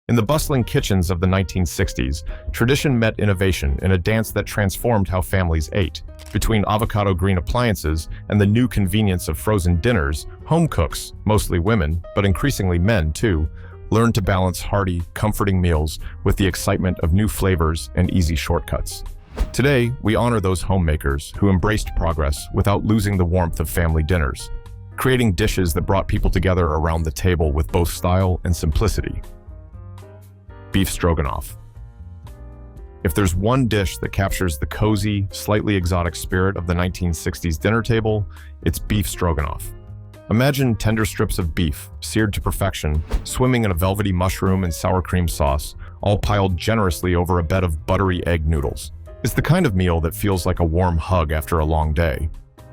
In the bustling kitchens of the 1960s, tradition met innovation in a dance that transformed how families ate. Between avocado green appliances and the new convenience of frozen dinners, home cooks, mostly women, but increasingly men too, learned to balance hearty, comforting meals with the excitement of new flavors and easy shortcuts. Today, we honor those homemakers who embraced progress without losing the warmth of family dinners, creating dishes that brought people together around the table with both style and simplicity. Beef stroganoff. If there's one dish that captures the cozy, slightly exotic spirit of the 1960s dinner table, it's beef stroganoff. Imagine tender strips of beef, seared to perfection, swimming in a velvety mushroom and sour cream sauce, all piled generously over a bed of buttery egg noodles. It's the kind of meal that feels like a warm hug after a long day.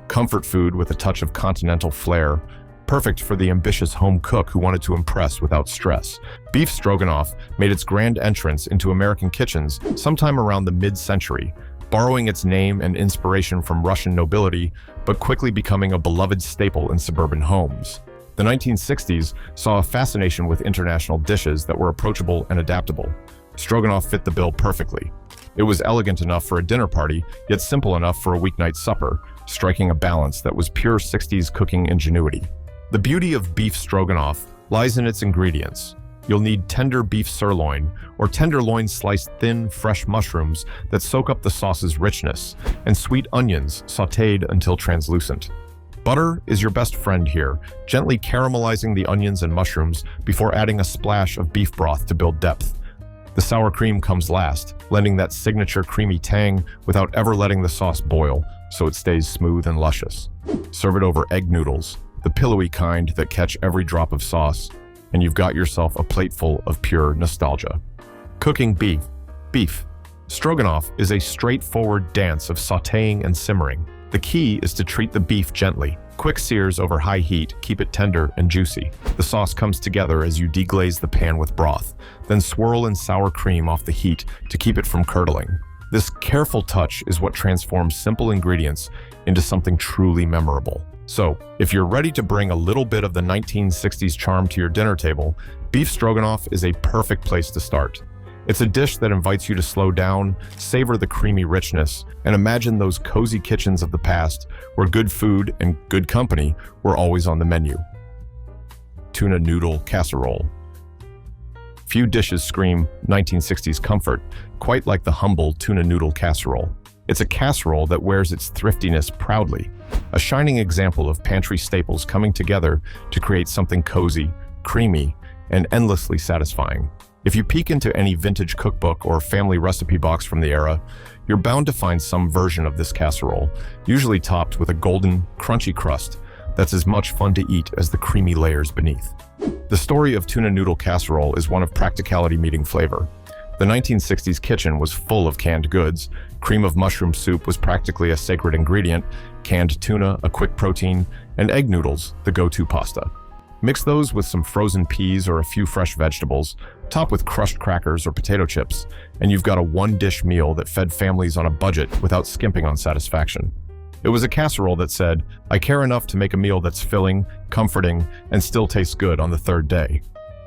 Comfort food with a touch of continental flair, perfect for the ambitious home cook who wanted to impress without stress. Beef stroganoff made its grand entrance into American kitchens sometime around the mid-century, borrowing its name and inspiration from Russian nobility, but quickly becoming a beloved staple in suburban homes. The 1960s saw a fascination with international dishes that were approachable and adaptable. Stroganoff fit the bill perfectly. It was elegant enough for a dinner party, yet simple enough for a weeknight supper, striking a balance that was pure 60s cooking ingenuity. The beauty of beef stroganoff lies in its ingredients. You'll need tender beef sirloin or tenderloin sliced thin, fresh mushrooms that soak up the sauce's richness, and sweet onions sautéed until translucent. Butter is your best friend here, gently caramelizing the onions and mushrooms before adding a splash of beef broth to build depth. The sour cream comes last, lending that signature creamy tang without ever letting the sauce boil, so it stays smooth and luscious. Serve it over egg noodles, the pillowy kind that catch every drop of sauce, and you've got yourself a plateful of pure nostalgia. Cooking beef. Stroganoff is a straightforward dance of sautéing and simmering. The key is to treat the beef gently. Quick sears over high heat keep it tender and juicy. The sauce comes together as you deglaze the pan with broth, then swirl in sour cream off the heat to keep it from curdling. This careful touch is what transforms simple ingredients into something truly memorable. So, if you're ready to bring a little bit of the 1960s charm to your dinner table, beef stroganoff is a perfect place to start. It's a dish that invites you to slow down, savor the creamy richness, and imagine those cozy kitchens of the past where good food and good company were always on the menu. Tuna noodle casserole. Few dishes scream 1960s comfort, quite like the humble tuna noodle casserole. It's a casserole that wears its thriftiness proudly, a shining example of pantry staples coming together to create something cozy, creamy, and endlessly satisfying. If you peek into any vintage cookbook or family recipe box from the era, you're bound to find some version of this casserole, usually topped with a golden, crunchy crust that's as much fun to eat as the creamy layers beneath. The story of tuna noodle casserole is one of practicality meeting flavor. The 1960s kitchen was full of canned goods. Cream of mushroom soup was practically a sacred ingredient, canned tuna, a quick protein, and egg noodles, the go-to pasta. Mix those with some frozen peas or a few fresh vegetables, top with crushed crackers or potato chips, and you've got a one-dish meal that fed families on a budget without skimping on satisfaction. It was a casserole that said, "I care enough to make a meal that's filling, comforting, and still tastes good on the third day."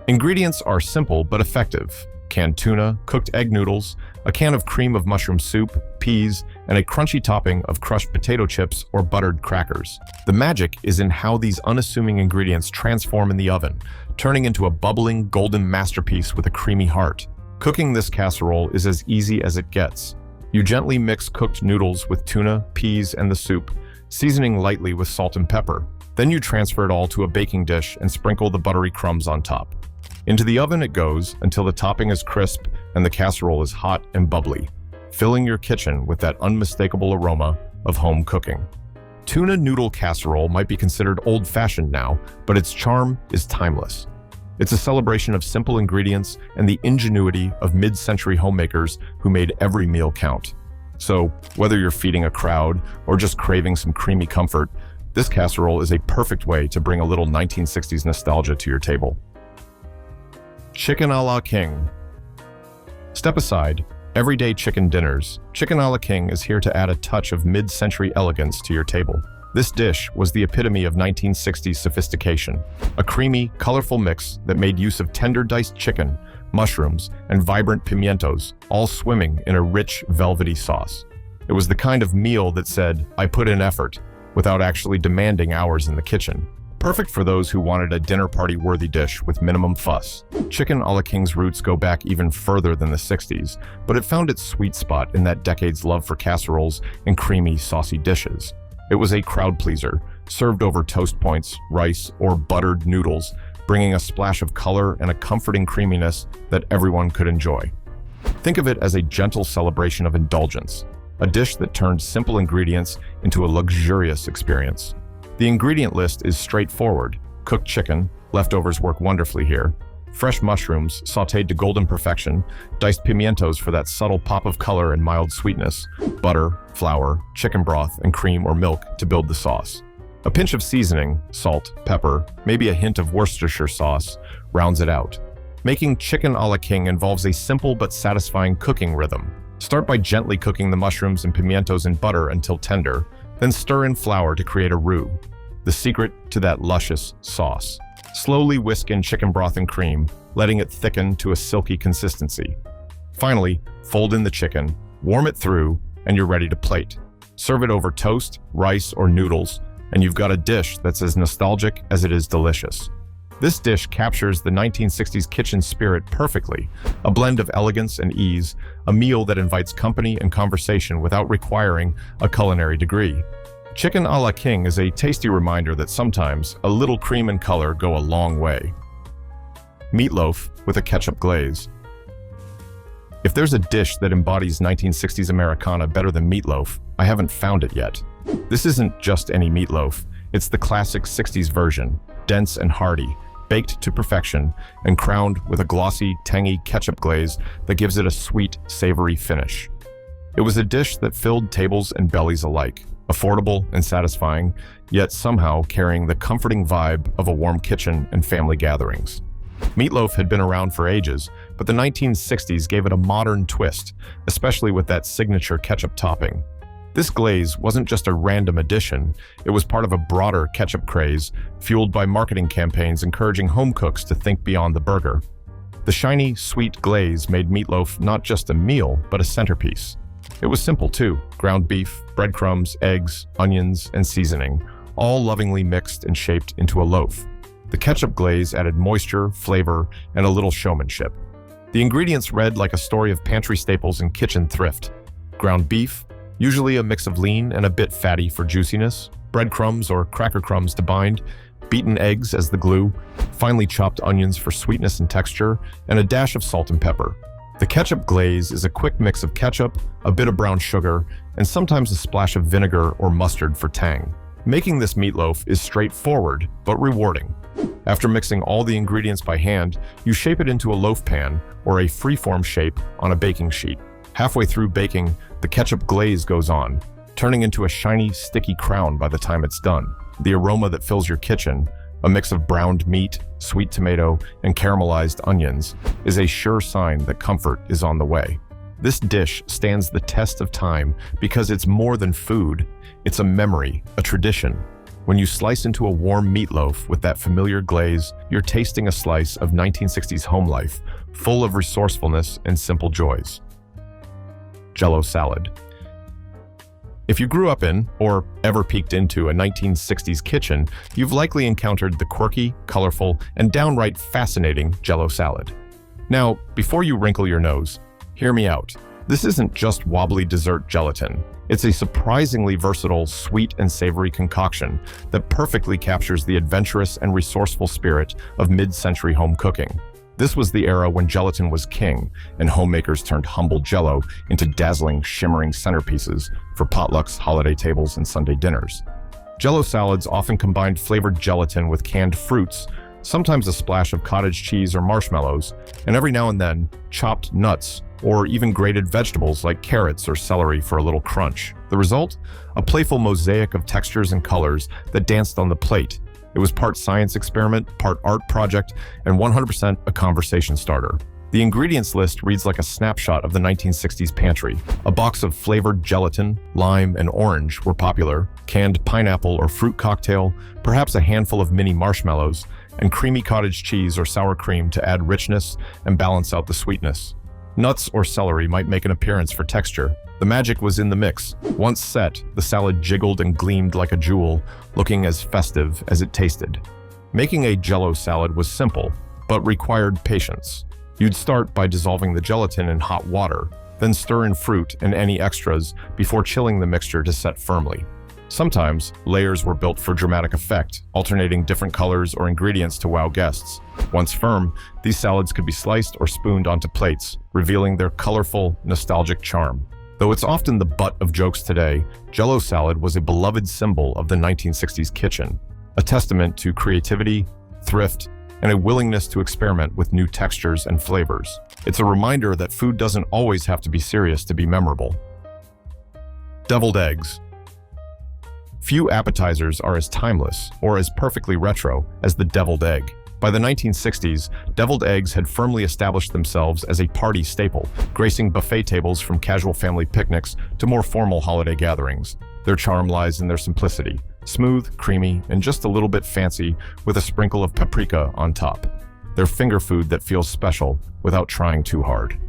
Ingredients are simple but effective. Canned tuna, cooked egg noodles, a can of cream of mushroom soup, peas, and a crunchy topping of crushed potato chips or buttered crackers. The magic is in how these unassuming ingredients transform in the oven, turning into a bubbling, golden masterpiece with a creamy heart. Cooking this casserole is as easy as it gets. You gently mix cooked noodles with tuna, peas, and the soup, seasoning lightly with salt and pepper. Then you transfer it all to a baking dish and sprinkle the buttery crumbs on top. Into the oven it goes until the topping is crisp and the casserole is hot and bubbly, filling your kitchen with that unmistakable aroma of home cooking. Tuna noodle casserole might be considered old-fashioned now, but its charm is timeless. It's a celebration of simple ingredients and the ingenuity of mid-century homemakers who made every meal count. So, whether you're feeding a crowd or just craving some creamy comfort, this casserole is a perfect way to bring a little 1960s nostalgia to your table. Chicken a la king. Step aside, everyday chicken dinners. Chicken a la king is here to add a touch of mid-century elegance to your table. This dish was the epitome of 1960s sophistication, a creamy, colorful mix that made use of tender diced chicken, mushrooms, and vibrant pimientos, all swimming in a rich, velvety sauce. It was the kind of meal that said, "I put in effort," without actually demanding hours in the kitchen. Perfect for those who wanted a dinner party-worthy dish with minimum fuss. Chicken a la King's roots go back even further than the 60s, but it found its sweet spot in that decade's love for casseroles and creamy, saucy dishes. It was a crowd pleaser, served over toast points, rice, or buttered noodles, bringing a splash of color and a comforting creaminess that everyone could enjoy. Think of it as a gentle celebration of indulgence, a dish that turned simple ingredients into a luxurious experience. The ingredient list is straightforward. Cooked chicken, leftovers work wonderfully here, fresh mushrooms sautéed to golden perfection, diced pimientos for that subtle pop of color and mild sweetness, butter, flour, chicken broth, and cream or milk to build the sauce. A pinch of seasoning, salt, pepper, maybe a hint of Worcestershire sauce, rounds it out. Making chicken a la King involves a simple but satisfying cooking rhythm. Start by gently cooking the mushrooms and pimientos in butter until tender, then stir in flour to create a roux, the secret to that luscious sauce. Slowly whisk in chicken broth and cream, letting it thicken to a silky consistency. Finally, fold in the chicken, warm it through, and you're ready to plate. Serve it over toast, rice, or noodles, and you've got a dish that's as nostalgic as it is delicious. This dish captures the 1960s kitchen spirit perfectly, a blend of elegance and ease, a meal that invites company and conversation without requiring a culinary degree. Chicken a la King is a tasty reminder that sometimes a little cream and color go a long way. Meatloaf with a ketchup glaze. If there's a dish that embodies 1960s Americana better than meatloaf, I haven't found it yet. This isn't just any meatloaf, it's the classic 60s version, dense and hearty, baked to perfection, and crowned with a glossy, tangy ketchup glaze that gives it a sweet, savory finish. It was a dish that filled tables and bellies alike, affordable and satisfying, yet somehow carrying the comforting vibe of a warm kitchen and family gatherings. Meatloaf had been around for ages, but the 1960s gave it a modern twist, especially with that signature ketchup topping. This glaze wasn't just a random addition, it was part of a broader ketchup craze, fueled by marketing campaigns encouraging home cooks to think beyond the burger. The shiny, sweet glaze made meatloaf not just a meal, but a centerpiece. It was simple too: ground beef, breadcrumbs, eggs, onions, and seasoning, all lovingly mixed and shaped into a loaf. The ketchup glaze added moisture, flavor, and a little showmanship. The ingredients read like a story of pantry staples and kitchen thrift. Ground beef, usually a mix of lean and a bit fatty for juiciness, breadcrumbs or cracker crumbs to bind, beaten eggs as the glue, finely chopped onions for sweetness and texture, and a dash of salt and pepper. The ketchup glaze is a quick mix of ketchup, a bit of brown sugar, and sometimes a splash of vinegar or mustard for tang. Making this meatloaf is straightforward, but rewarding. After mixing all the ingredients by hand, you shape it into a loaf pan or a freeform shape on a baking sheet. Halfway through baking, the ketchup glaze goes on, turning into a shiny, sticky crown by the time it's done. The aroma that fills your kitchen, a mix of browned meat, sweet tomato, and caramelized onions, is a sure sign that comfort is on the way. This dish stands the test of time because it's more than food. It's a memory, a tradition. When you slice into a warm meatloaf with that familiar glaze, you're tasting a slice of 1960s home life, full of resourcefulness and simple joys. Jell-O salad. If you grew up in, or ever peeked into, a 1960s kitchen, you've likely encountered the quirky, colorful, and downright fascinating Jell-O salad. Now, before you wrinkle your nose, hear me out. This isn't just wobbly dessert gelatin. It's a surprisingly versatile, sweet and savory concoction that perfectly captures the adventurous and resourceful spirit of mid-century home cooking. This was the era when gelatin was king, and homemakers turned humble Jell-O into dazzling, shimmering centerpieces for potlucks, holiday tables, and Sunday dinners. Jell-O salads often combined flavored gelatin with canned fruits, sometimes a splash of cottage cheese or marshmallows, and every now and then, chopped nuts, or even grated vegetables like carrots or celery for a little crunch. The result? A playful mosaic of textures and colors that danced on the plate. It was part science experiment, part art project, and 100% a conversation starter. The ingredients list reads like a snapshot of the 1960s pantry. A box of flavored gelatin, lime, and orange were popular, canned pineapple or fruit cocktail, perhaps a handful of mini marshmallows, and creamy cottage cheese or sour cream to add richness and balance out the sweetness. Nuts or celery might make an appearance for texture. The magic was in the mix. Once set, the salad jiggled and gleamed like a jewel, looking as festive as it tasted. Making a Jell-O salad was simple, but required patience. You'd start by dissolving the gelatin in hot water, then stir in fruit and any extras before chilling the mixture to set firmly. Sometimes, layers were built for dramatic effect, alternating different colors or ingredients to wow guests. Once firm, these salads could be sliced or spooned onto plates, revealing their colorful, nostalgic charm. Though it's often the butt of jokes today, Jell-O salad was a beloved symbol of the 1960s kitchen, a testament to creativity, thrift, and a willingness to experiment with new textures and flavors. It's a reminder that food doesn't always have to be serious to be memorable. Deviled eggs. Few appetizers are as timeless or as perfectly retro as the deviled egg. By the 1960s, deviled eggs had firmly established themselves as a party staple, gracing buffet tables from casual family picnics to more formal holiday gatherings. Their charm lies in their simplicity, smooth, creamy, and just a little bit fancy with a sprinkle of paprika on top. They're finger food that feels special without trying too hard.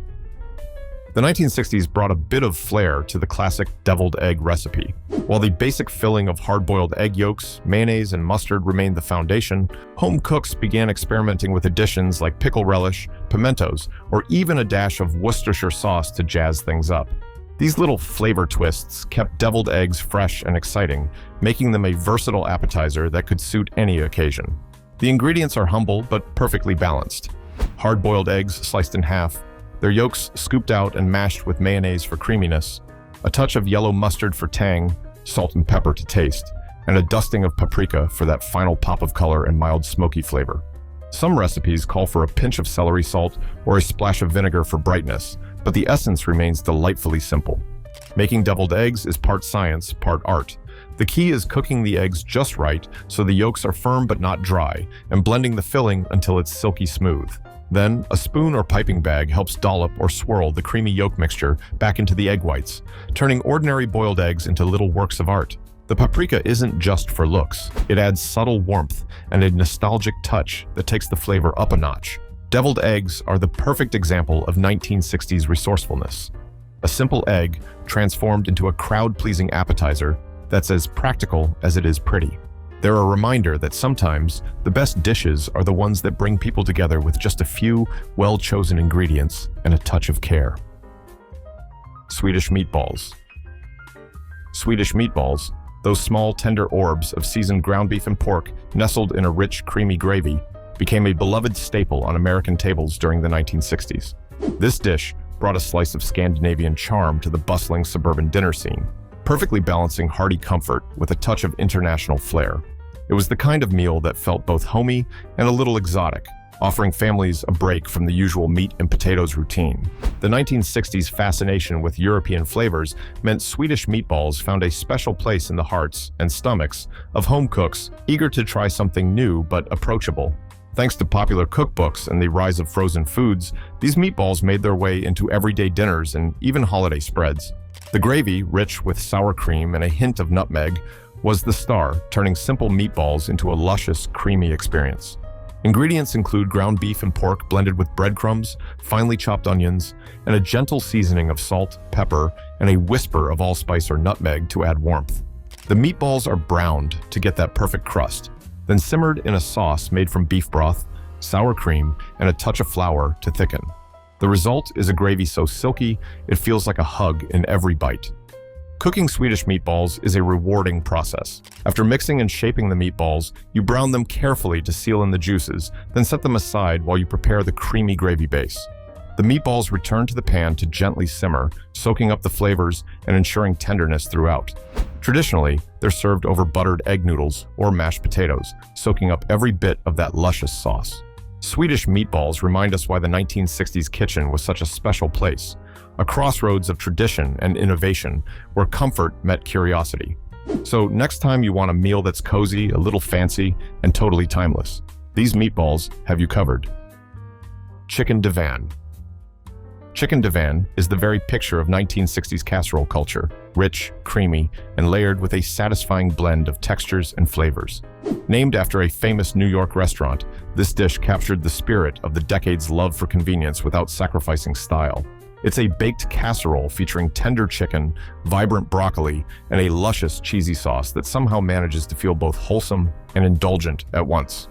The 1960s brought a bit of flair to the classic deviled egg recipe. While the basic filling of hard-boiled egg yolks, mayonnaise, and mustard remained the foundation, home cooks began experimenting with additions like pickle relish, pimentos, or even a dash of Worcestershire sauce to jazz things up. These little flavor twists kept deviled eggs fresh and exciting, making them a versatile appetizer that could suit any occasion. The ingredients are humble but perfectly balanced. Hard-boiled eggs sliced in half, their yolks scooped out and mashed with mayonnaise for creaminess, a touch of yellow mustard for tang, salt and pepper to taste, and a dusting of paprika for that final pop of color and mild smoky flavor. Some recipes call for a pinch of celery salt or a splash of vinegar for brightness, but the essence remains delightfully simple. Making deviled eggs is part science, part art. The key is cooking the eggs just right so the yolks are firm but not dry, and blending the filling until it's silky smooth. Then, a spoon or piping bag helps dollop or swirl the creamy yolk mixture back into the egg whites, turning ordinary boiled eggs into little works of art. The paprika isn't just for looks. It adds subtle warmth and a nostalgic touch that takes the flavor up a notch. Deviled eggs are the perfect example of 1960s resourcefulness. A simple egg transformed into a crowd-pleasing appetizer that's as practical as it is pretty. They're a reminder that sometimes the best dishes are the ones that bring people together with just a few well-chosen ingredients and a touch of care. Swedish meatballs. Swedish meatballs, those small, tender orbs of seasoned ground beef and pork nestled in a rich, creamy gravy, became a beloved staple on American tables during the 1960s. This dish brought a slice of Scandinavian charm to the bustling suburban dinner scene, perfectly balancing hearty comfort with a touch of international flair. It was the kind of meal that felt both homey and a little exotic, offering families a break from the usual meat and potatoes routine. The 1960s fascination with European flavors meant Swedish meatballs found a special place in the hearts and stomachs of home cooks eager to try something new but approachable. Thanks to popular cookbooks and the rise of frozen foods, these meatballs made their way into everyday dinners and even holiday spreads. The gravy, rich with sour cream and a hint of nutmeg, was the star, turning simple meatballs into a luscious, creamy experience. Ingredients include ground beef and pork blended with breadcrumbs, finely chopped onions, and a gentle seasoning of salt, pepper, and a whisper of allspice or nutmeg to add warmth. The meatballs are browned to get that perfect crust, then simmered in a sauce made from beef broth, sour cream, and a touch of flour to thicken. The result is a gravy so silky, it feels like a hug in every bite. Cooking Swedish meatballs is a rewarding process. After mixing and shaping the meatballs, you brown them carefully to seal in the juices, then set them aside while you prepare the creamy gravy base. The meatballs return to the pan to gently simmer, soaking up the flavors and ensuring tenderness throughout. Traditionally, they're served over buttered egg noodles or mashed potatoes, soaking up every bit of that luscious sauce. Swedish meatballs remind us why the 1960s kitchen was such a special place, a crossroads of tradition and innovation where comfort met curiosity. So next time you want a meal that's cozy, a little fancy, and totally timeless, these meatballs have you covered. Chicken divan. Chicken divan is the very picture of 1960s casserole culture, rich, creamy, and layered with a satisfying blend of textures and flavors. Named after a famous New York restaurant, this dish captured the spirit of the decade's love for convenience without sacrificing style. It's a baked casserole featuring tender chicken, vibrant broccoli, and a luscious cheesy sauce that somehow manages to feel both wholesome and indulgent at once.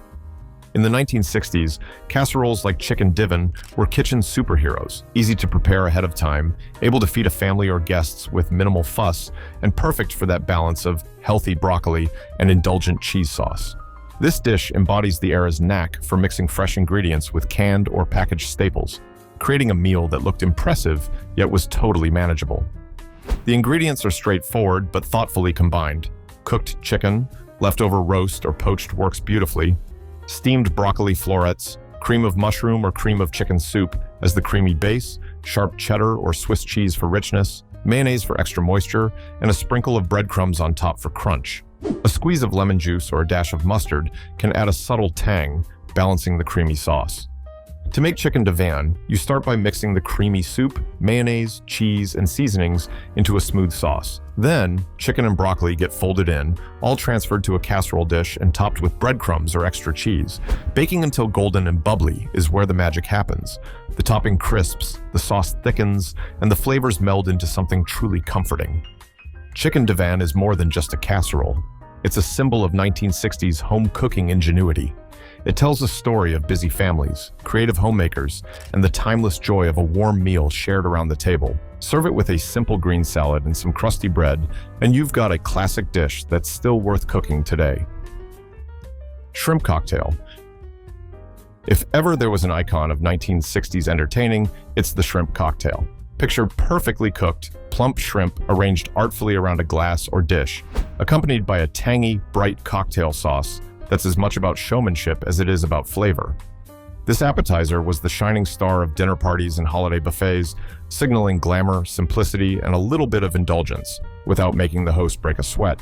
In the 1960s, casseroles like chicken divan were kitchen superheroes, easy to prepare ahead of time, able to feed a family or guests with minimal fuss, and perfect for that balance of healthy broccoli and indulgent cheese sauce. This dish embodies the era's knack for mixing fresh ingredients with canned or packaged staples, creating a meal that looked impressive yet was totally manageable. The ingredients are straightforward but thoughtfully combined. Cooked chicken, leftover roast or poached works beautifully, steamed broccoli florets, cream of mushroom or cream of chicken soup as the creamy base, sharp cheddar or Swiss cheese for richness, mayonnaise for extra moisture, and a sprinkle of breadcrumbs on top for crunch. A squeeze of lemon juice or a dash of mustard can add a subtle tang, balancing the creamy sauce. To make chicken divan, you start by mixing the creamy soup, mayonnaise, cheese, and seasonings into a smooth sauce. Then, chicken and broccoli get folded in, all transferred to a casserole dish and topped with breadcrumbs or extra cheese. Baking until golden and bubbly is where the magic happens. The topping crisps, the sauce thickens, and the flavors meld into something truly comforting. Chicken divan is more than just a casserole. It's a symbol of 1960s home cooking ingenuity. It tells a story of busy families, creative homemakers, and the timeless joy of a warm meal shared around the table. Serve it with a simple green salad and some crusty bread, and you've got a classic dish that's still worth cooking today. Shrimp cocktail. If ever there was an icon of 1960s entertaining, it's the shrimp cocktail. Picture perfectly cooked, plump shrimp arranged artfully around a glass or dish, accompanied by a tangy, bright cocktail sauce that's as much about showmanship as it is about flavor. This appetizer was the shining star of dinner parties and holiday buffets, signaling glamour, simplicity, and a little bit of indulgence, without making the host break a sweat.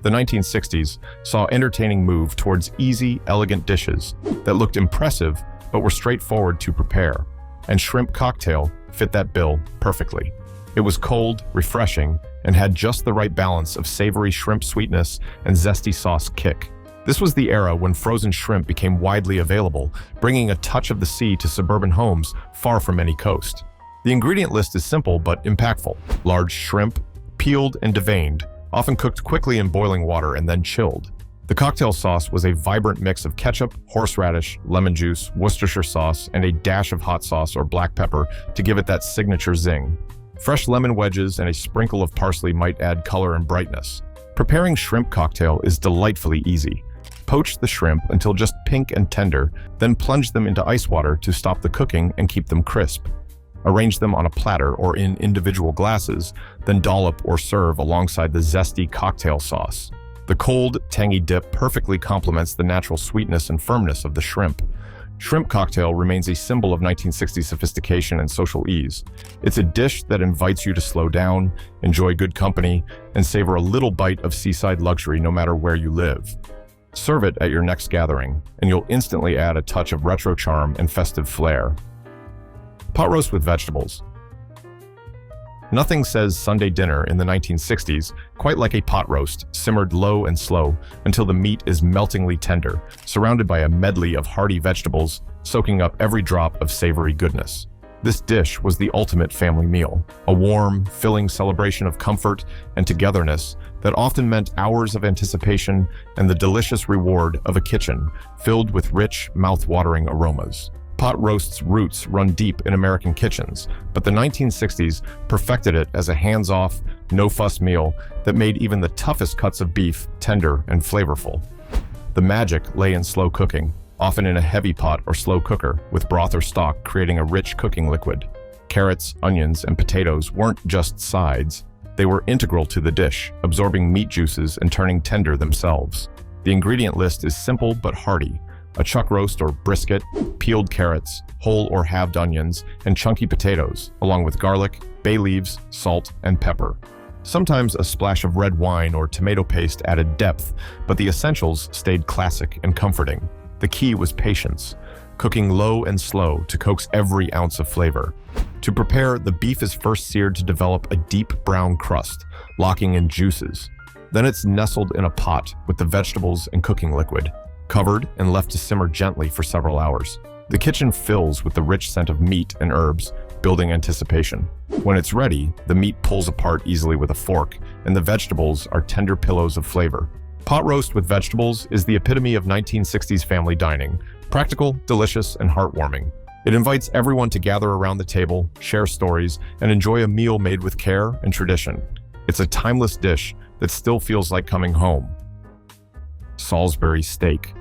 The 1960s saw entertaining move towards easy, elegant dishes that looked impressive but were straightforward to prepare, and shrimp cocktail fit that bill perfectly. It was cold, refreshing, and had just the right balance of savory shrimp sweetness and zesty sauce kick. This was the era when frozen shrimp became widely available, bringing a touch of the sea to suburban homes far from any coast. The ingredient list is simple but impactful. Large shrimp, peeled and deveined, often cooked quickly in boiling water and then chilled. The cocktail sauce was a vibrant mix of ketchup, horseradish, lemon juice, Worcestershire sauce, and a dash of hot sauce or black pepper to give it that signature zing. Fresh lemon wedges and a sprinkle of parsley might add color and brightness. Preparing shrimp cocktail is delightfully easy. Poach the shrimp until just pink and tender, then plunge them into ice water to stop the cooking and keep them crisp. Arrange them on a platter or in individual glasses, then dollop or serve alongside the zesty cocktail sauce. The cold, tangy dip perfectly complements the natural sweetness and firmness of the shrimp. Shrimp cocktail remains a symbol of 1960s sophistication and social ease. It's a dish that invites you to slow down, enjoy good company, and savor a little bite of seaside luxury no matter where you live. Serve it at your next gathering, and you'll instantly add a touch of retro charm and festive flair. Pot roast with vegetables. Nothing says Sunday dinner in the 1960s quite like a pot roast, simmered low and slow until the meat is meltingly tender, surrounded by a medley of hearty vegetables, soaking up every drop of savory goodness. This dish was the ultimate family meal, a warm, filling celebration of comfort and togetherness that often meant hours of anticipation and the delicious reward of a kitchen filled with rich, mouth-watering aromas. Pot roast's roots run deep in American kitchens, but the 1960s perfected it as a hands-off, no-fuss meal that made even the toughest cuts of beef tender and flavorful. The magic lay in slow cooking, often in a heavy pot or slow cooker, with broth or stock creating a rich cooking liquid. Carrots, onions, and potatoes weren't just sides. They were integral to the dish, absorbing meat juices and turning tender themselves. The ingredient list is simple but hearty. A chuck roast or brisket, peeled carrots, whole or halved onions, and chunky potatoes, along with garlic, bay leaves, salt, and pepper. Sometimes a splash of red wine or tomato paste added depth, but the essentials stayed classic and comforting. The key was patience, cooking low and slow to coax every ounce of flavor. To To prepare, the beef is first seared to develop a deep brown crust, locking in juices. Then it's nestled in a pot with the vegetables and cooking liquid, covered and left to simmer gently for several hours. The kitchen fills with the rich scent of meat and herbs, building anticipation. When it's ready, the meat pulls apart easily with a fork, and the vegetables are tender pillows of flavor. Pot roast with vegetables is the epitome of 1960s family dining, practical, delicious, and heartwarming. It invites everyone to gather around the table, share stories, and enjoy a meal made with care and tradition. It's a timeless dish that still feels like coming home. Salisbury steak.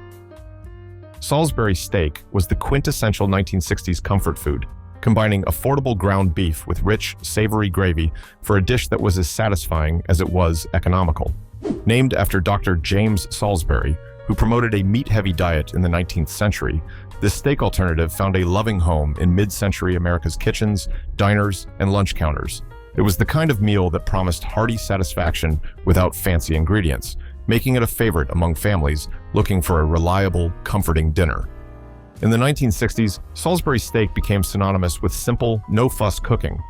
Salisbury steak was the quintessential 1960s comfort food, combining affordable ground beef with rich, savory gravy for a dish that was as satisfying as it was economical. Named after Dr. James Salisbury, who promoted a meat-heavy diet in the 19th century, this steak alternative found a loving home in mid-century America's kitchens, diners, and lunch counters. It was the kind of meal that promised hearty satisfaction without fancy ingredients, making it a favorite among families looking for a reliable, comforting dinner. In the 1960s, Salisbury steak became synonymous with simple, no-fuss cooking.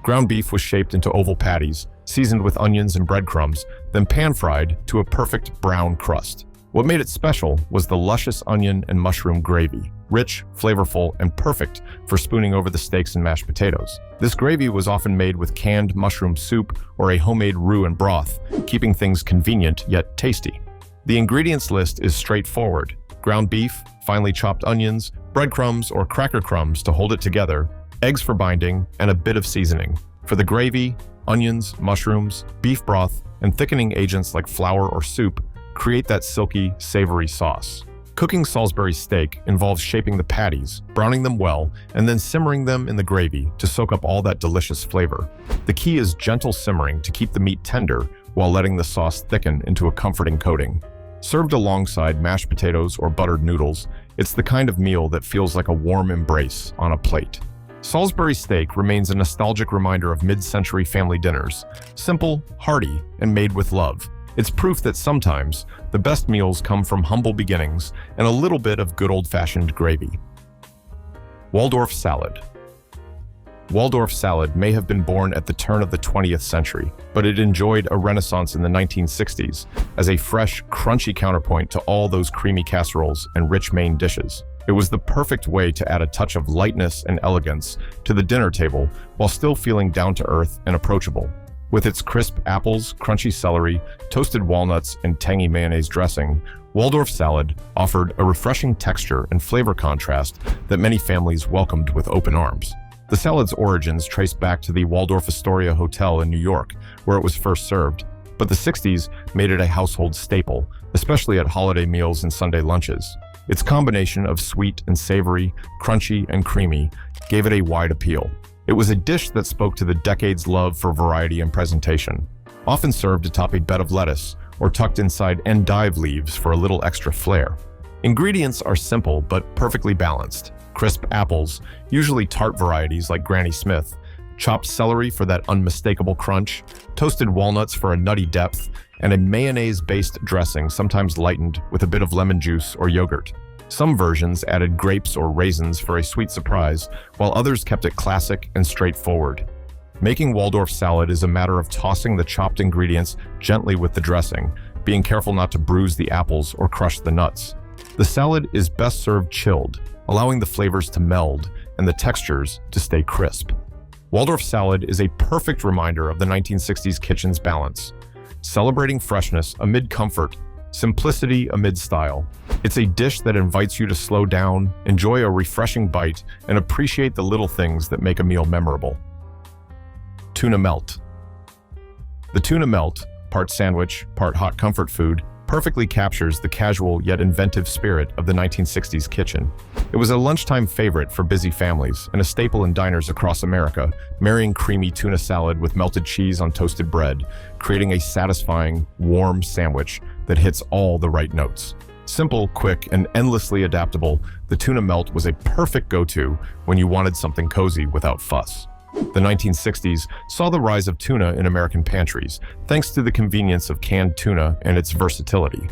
Ground beef was shaped into oval patties, seasoned with onions and breadcrumbs, then pan-fried to a perfect brown crust. What made it special was the luscious onion and mushroom gravy, rich, flavorful, and perfect for spooning over the steaks and mashed potatoes. This gravy was often made with canned mushroom soup or a homemade roux and broth, keeping things convenient yet tasty. The ingredients list is straightforward: ground beef, finely chopped onions, breadcrumbs or cracker crumbs to hold it together, eggs for binding, and a bit of seasoning. For the gravy, onions, mushrooms, beef broth, and thickening agents like flour or soup create that silky, savory sauce. Cooking Salisbury steak involves shaping the patties, browning them well, and then simmering them in the gravy to soak up all that delicious flavor. The key is gentle simmering to keep the meat tender while letting the sauce thicken into a comforting coating. Served alongside mashed potatoes or buttered noodles, it's the kind of meal that feels like a warm embrace on a plate. Salisbury steak remains a nostalgic reminder of mid-century family dinners, simple, hearty, and made with love. It's proof that sometimes the best meals come from humble beginnings and a little bit of good old-fashioned gravy. Waldorf salad. Waldorf salad may have been born at the turn of the 20th century, but it enjoyed a renaissance in the 1960s as a fresh, crunchy counterpoint to all those creamy casseroles and rich main dishes. It was the perfect way to add a touch of lightness and elegance to the dinner table while still feeling down-to-earth and approachable. With its crisp apples, crunchy celery, toasted walnuts, and tangy mayonnaise dressing, Waldorf salad offered a refreshing texture and flavor contrast that many families welcomed with open arms. The salad's origins trace back to the Waldorf Astoria Hotel in New York, where it was first served, but the 60s made it a household staple, especially at holiday meals and Sunday lunches. Its combination of sweet and savory, crunchy and creamy, gave it a wide appeal. It was a dish that spoke to the decades' love for variety and presentation, often served atop a bed of lettuce or tucked inside endive leaves for a little extra flair. Ingredients are simple but perfectly balanced. Crisp apples, usually tart varieties like Granny Smith, chopped celery for that unmistakable crunch, toasted walnuts for a nutty depth, and a mayonnaise-based dressing sometimes lightened with a bit of lemon juice or yogurt. Some versions added grapes or raisins for a sweet surprise, while others kept it classic and straightforward. Making Waldorf salad is a matter of tossing the chopped ingredients gently with the dressing, being careful not to bruise the apples or crush the nuts. The salad is best served chilled, allowing the flavors to meld and the textures to stay crisp. Waldorf salad is a perfect reminder of the 1960s kitchen's balance, celebrating freshness amid comfort, simplicity amid style. It's a dish that invites you to slow down, enjoy a refreshing bite, and appreciate the little things that make a meal memorable. Tuna melt. The tuna melt, part sandwich, part hot comfort food, perfectly captures the casual yet inventive spirit of the 1960s kitchen. It was a lunchtime favorite for busy families and a staple in diners across America, marrying creamy tuna salad with melted cheese on toasted bread, creating a satisfying, warm sandwich that hits all the right notes. Simple, quick, and endlessly adaptable, the tuna melt was a perfect go-to when you wanted something cozy without fuss. The 1960s saw the rise of tuna in American pantries, thanks to the convenience of canned tuna and its versatility.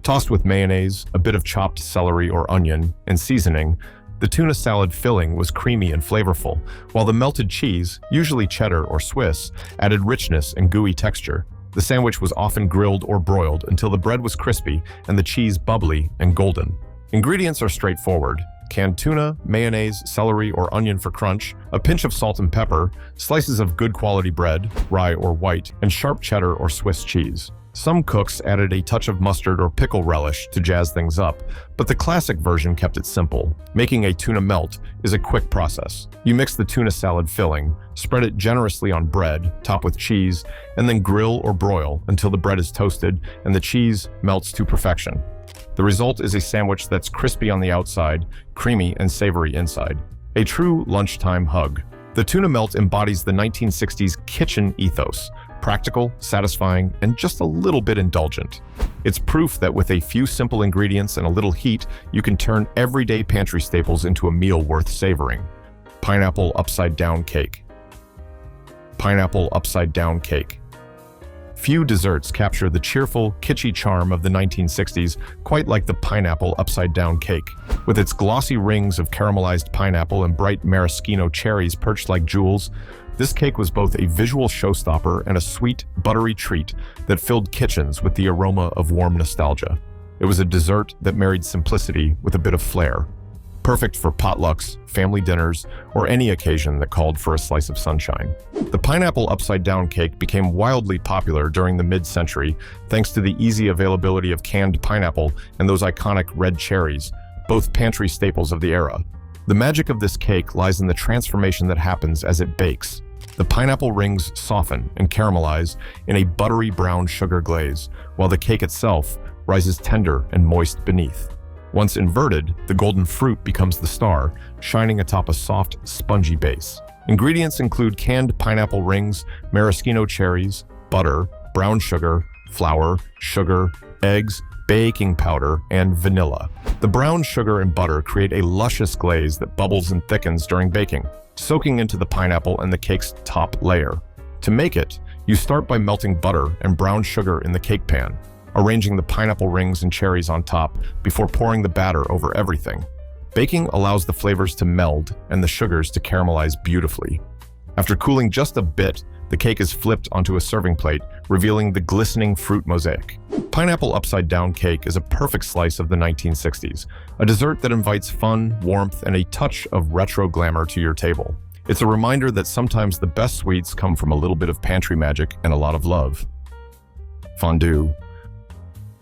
Tossed with mayonnaise, a bit of chopped celery or onion, and seasoning, The tuna salad filling was creamy and flavorful, while the melted cheese, usually cheddar or Swiss, added richness and gooey texture. The sandwich was often grilled or broiled until the bread was crispy and the cheese bubbly and golden. Ingredients are straightforward: canned tuna, mayonnaise, celery or onion for crunch, a pinch of salt and pepper, slices of good quality bread, rye or white, and sharp cheddar or Swiss cheese. Some cooks added a touch of mustard or pickle relish to jazz things up, but the classic version kept it simple. Making a tuna melt is a quick process. You mix the tuna salad filling, spread it generously on bread, top with cheese, and then grill or broil until the bread is toasted and the cheese melts to perfection. The result is a sandwich that's crispy on the outside, creamy and savory inside. A true lunchtime hug. The tuna melt embodies the 1960s kitchen ethos: practical, satisfying, and just a little bit indulgent. It's proof that with a few simple ingredients and a little heat, you can turn everyday pantry staples into a meal worth savoring. Pineapple upside down cake. Pineapple upside down cake. Few desserts capture the cheerful, kitschy charm of the 1960s quite like the pineapple upside down cake. With its glossy rings of caramelized pineapple and bright maraschino cherries perched like jewels, this cake was both a visual showstopper and a sweet, buttery treat that filled kitchens with the aroma of warm nostalgia. It was a dessert that married simplicity with a bit of flair. Perfect for potlucks, family dinners, or any occasion that called for a slice of sunshine. The pineapple upside-down cake became wildly popular during the mid-century thanks to the easy availability of canned pineapple and those iconic red cherries, both pantry staples of the era. The magic of this cake lies in the transformation that happens as it bakes. The pineapple rings soften and caramelize in a buttery brown sugar glaze, while the cake itself rises tender and moist beneath. Once inverted, the golden fruit becomes the star, shining atop a soft, spongy base. Ingredients include canned pineapple rings, maraschino cherries, butter, brown sugar, flour, sugar, eggs, baking powder, and vanilla. The brown sugar and butter create a luscious glaze that bubbles and thickens during baking, soaking into the pineapple and the cake's top layer. To make it, you start by melting butter and brown sugar in the cake pan, arranging the pineapple rings and cherries on top before pouring the batter over everything. Baking allows the flavors to meld and the sugars to caramelize beautifully. After cooling just a bit, the cake is flipped onto a serving plate, revealing the glistening fruit mosaic. Pineapple upside-down cake is a perfect slice of the 1960s, a dessert that invites fun, warmth, and a touch of retro glamour to your table. It's a reminder that sometimes the best sweets come from a little bit of pantry magic and a lot of love. Fondue.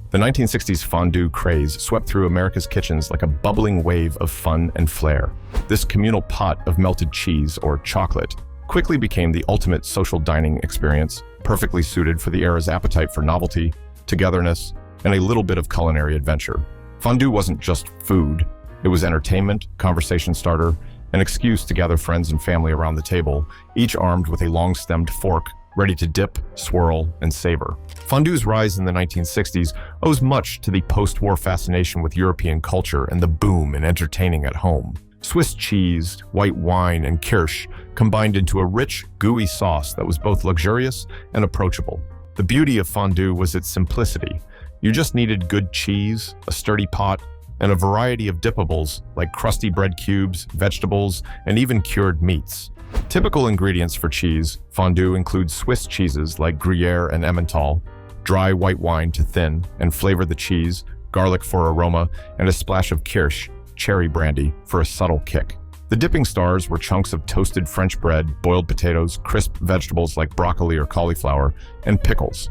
The 1960s fondue craze swept through America's kitchens like a bubbling wave of fun and flair. This communal pot of melted cheese, or chocolate, quickly became the ultimate social dining experience, perfectly suited for the era's appetite for novelty, togetherness, and a little bit of culinary adventure. Fondue wasn't just food. It was entertainment, conversation starter, an excuse to gather friends and family around the table, each armed with a long-stemmed fork, ready to dip, swirl, and savor. Fondue's rise in the 1960s owes much to the post-war fascination with European culture and the boom in entertaining at home. Swiss cheese, white wine, and kirsch combined into a rich, gooey sauce that was both luxurious and approachable. The beauty of fondue was its simplicity. You just needed good cheese, a sturdy pot, and a variety of dippables like crusty bread cubes, vegetables, and even cured meats. Typical ingredients for cheese fondue include Swiss cheeses like Gruyere and Emmental, dry white wine to thin and flavor the cheese, garlic for aroma, and a splash of kirsch, cherry brandy, for a subtle kick. The dipping stars were chunks of toasted French bread, boiled potatoes, crisp vegetables like broccoli or cauliflower, and pickles.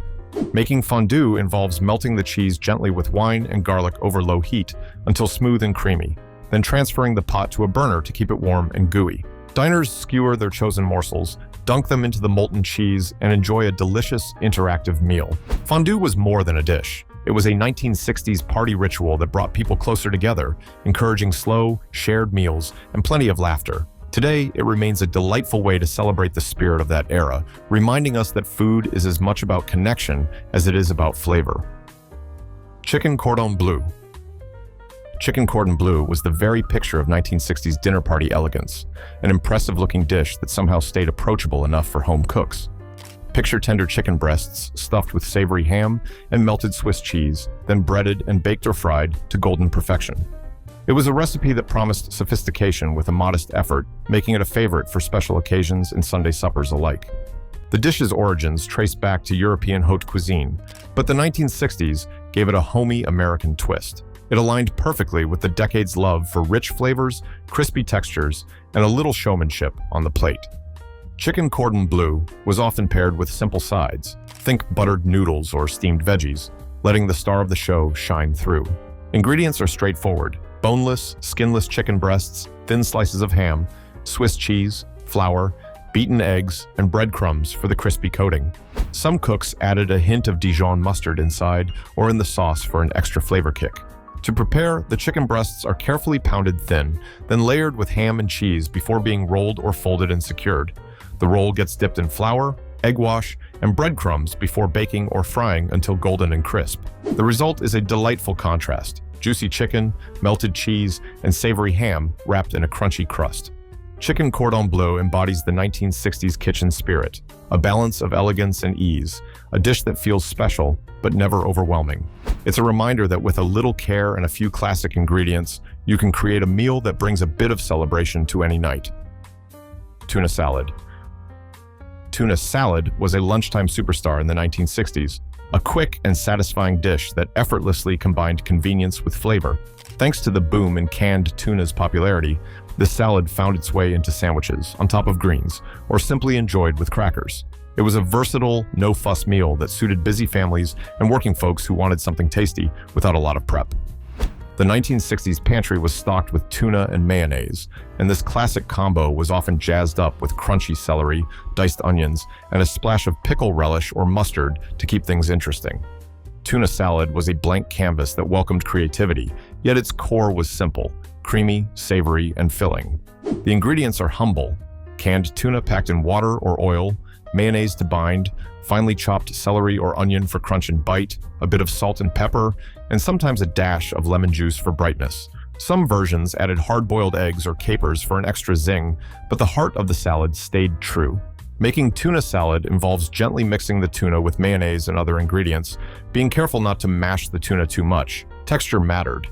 Making fondue involves melting the cheese gently with wine and garlic over low heat until smooth and creamy, then transferring the pot to a burner to keep it warm and gooey. Diners skewer their chosen morsels, dunk them into the molten cheese, and enjoy a delicious, interactive meal. Fondue was more than a dish. It was a 1960s party ritual that brought people closer together, encouraging slow, shared meals and plenty of laughter. Today, it remains a delightful way to celebrate the spirit of that era, reminding us that food is as much about connection as it is about flavor. Chicken cordon bleu. Chicken cordon bleu was the very picture of 1960s dinner party elegance, an impressive-looking dish that somehow stayed approachable enough for home cooks. Picture tender chicken breasts stuffed with savory ham and melted Swiss cheese, then breaded and baked or fried to golden perfection. It was a recipe that promised sophistication with a modest effort, making it a favorite for special occasions and Sunday suppers alike. The dish's origins trace back to European haute cuisine, but the 1960s gave it a homey American twist. It aligned perfectly with the decade's love for rich flavors, crispy textures, and a little showmanship on the plate. Chicken cordon bleu was often paired with simple sides. Think buttered noodles or steamed veggies, letting the star of the show shine through. Ingredients are straightforward: boneless, skinless chicken breasts, thin slices of ham, Swiss cheese, flour, beaten eggs, and breadcrumbs for the crispy coating. Some cooks added a hint of Dijon mustard inside or in the sauce for an extra flavor kick. To prepare, the chicken breasts are carefully pounded thin, then layered with ham and cheese before being rolled or folded and secured. The roll gets dipped in flour, egg wash, and breadcrumbs before baking or frying until golden and crisp. The result is a delightful contrast: juicy chicken, melted cheese, and savory ham wrapped in a crunchy crust. Chicken cordon bleu embodies the 1960s kitchen spirit, a balance of elegance and ease, a dish that feels special but never overwhelming. It's a reminder that with a little care and a few classic ingredients, you can create a meal that brings a bit of celebration to any night. Tuna salad. Tuna salad was a lunchtime superstar in the 1960s, a quick and satisfying dish that effortlessly combined convenience with flavor. Thanks to the boom in canned tuna's popularity, this salad found its way into sandwiches, on top of greens, or simply enjoyed with crackers. It was a versatile, no-fuss meal that suited busy families and working folks who wanted something tasty without a lot of prep. The 1960s pantry was stocked with tuna and mayonnaise, and this classic combo was often jazzed up with crunchy celery, diced onions, and a splash of pickle relish or mustard to keep things interesting. Tuna salad was a blank canvas that welcomed creativity, yet its core was simple: creamy, savory, and filling. The ingredients are humble: canned tuna packed in water or oil, mayonnaise to bind, finely chopped celery or onion for crunch and bite, a bit of salt and pepper, and sometimes a dash of lemon juice for brightness. Some versions added hard-boiled eggs or capers for an extra zing, but the heart of the salad stayed true. Making tuna salad involves gently mixing the tuna with mayonnaise and other ingredients, being careful not to mash the tuna too much. Texture mattered.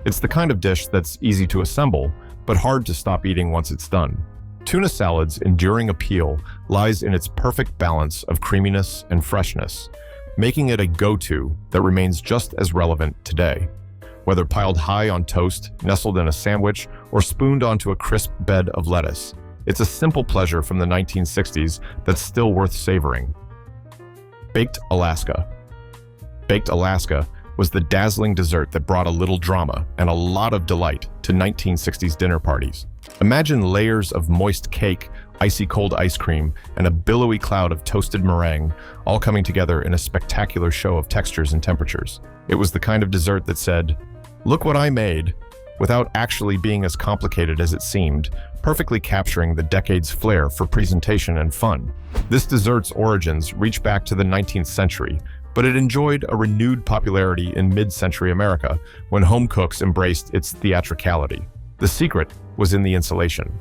It's the kind of dish that's easy to assemble, but hard to stop eating once it's done. Tuna salad's enduring appeal lies in its perfect balance of creaminess and freshness, making it a go-to that remains just as relevant today. Whether piled high on toast, nestled in a sandwich, or spooned onto a crisp bed of lettuce, it's a simple pleasure from the 1960s that's still worth savoring. Baked Alaska. Baked Alaska was the dazzling dessert that brought a little drama and a lot of delight to 1960s dinner parties. Imagine layers of moist cake, icy cold ice cream, and a billowy cloud of toasted meringue, all coming together in a spectacular show of textures and temperatures. It was the kind of dessert that said, "Look what I made," without actually being as complicated as it seemed, perfectly capturing the decade's flair for presentation and fun. This dessert's origins reach back to the 19th century, but it enjoyed a renewed popularity in mid-century America when home cooks embraced its theatricality. The secret was in the insulation.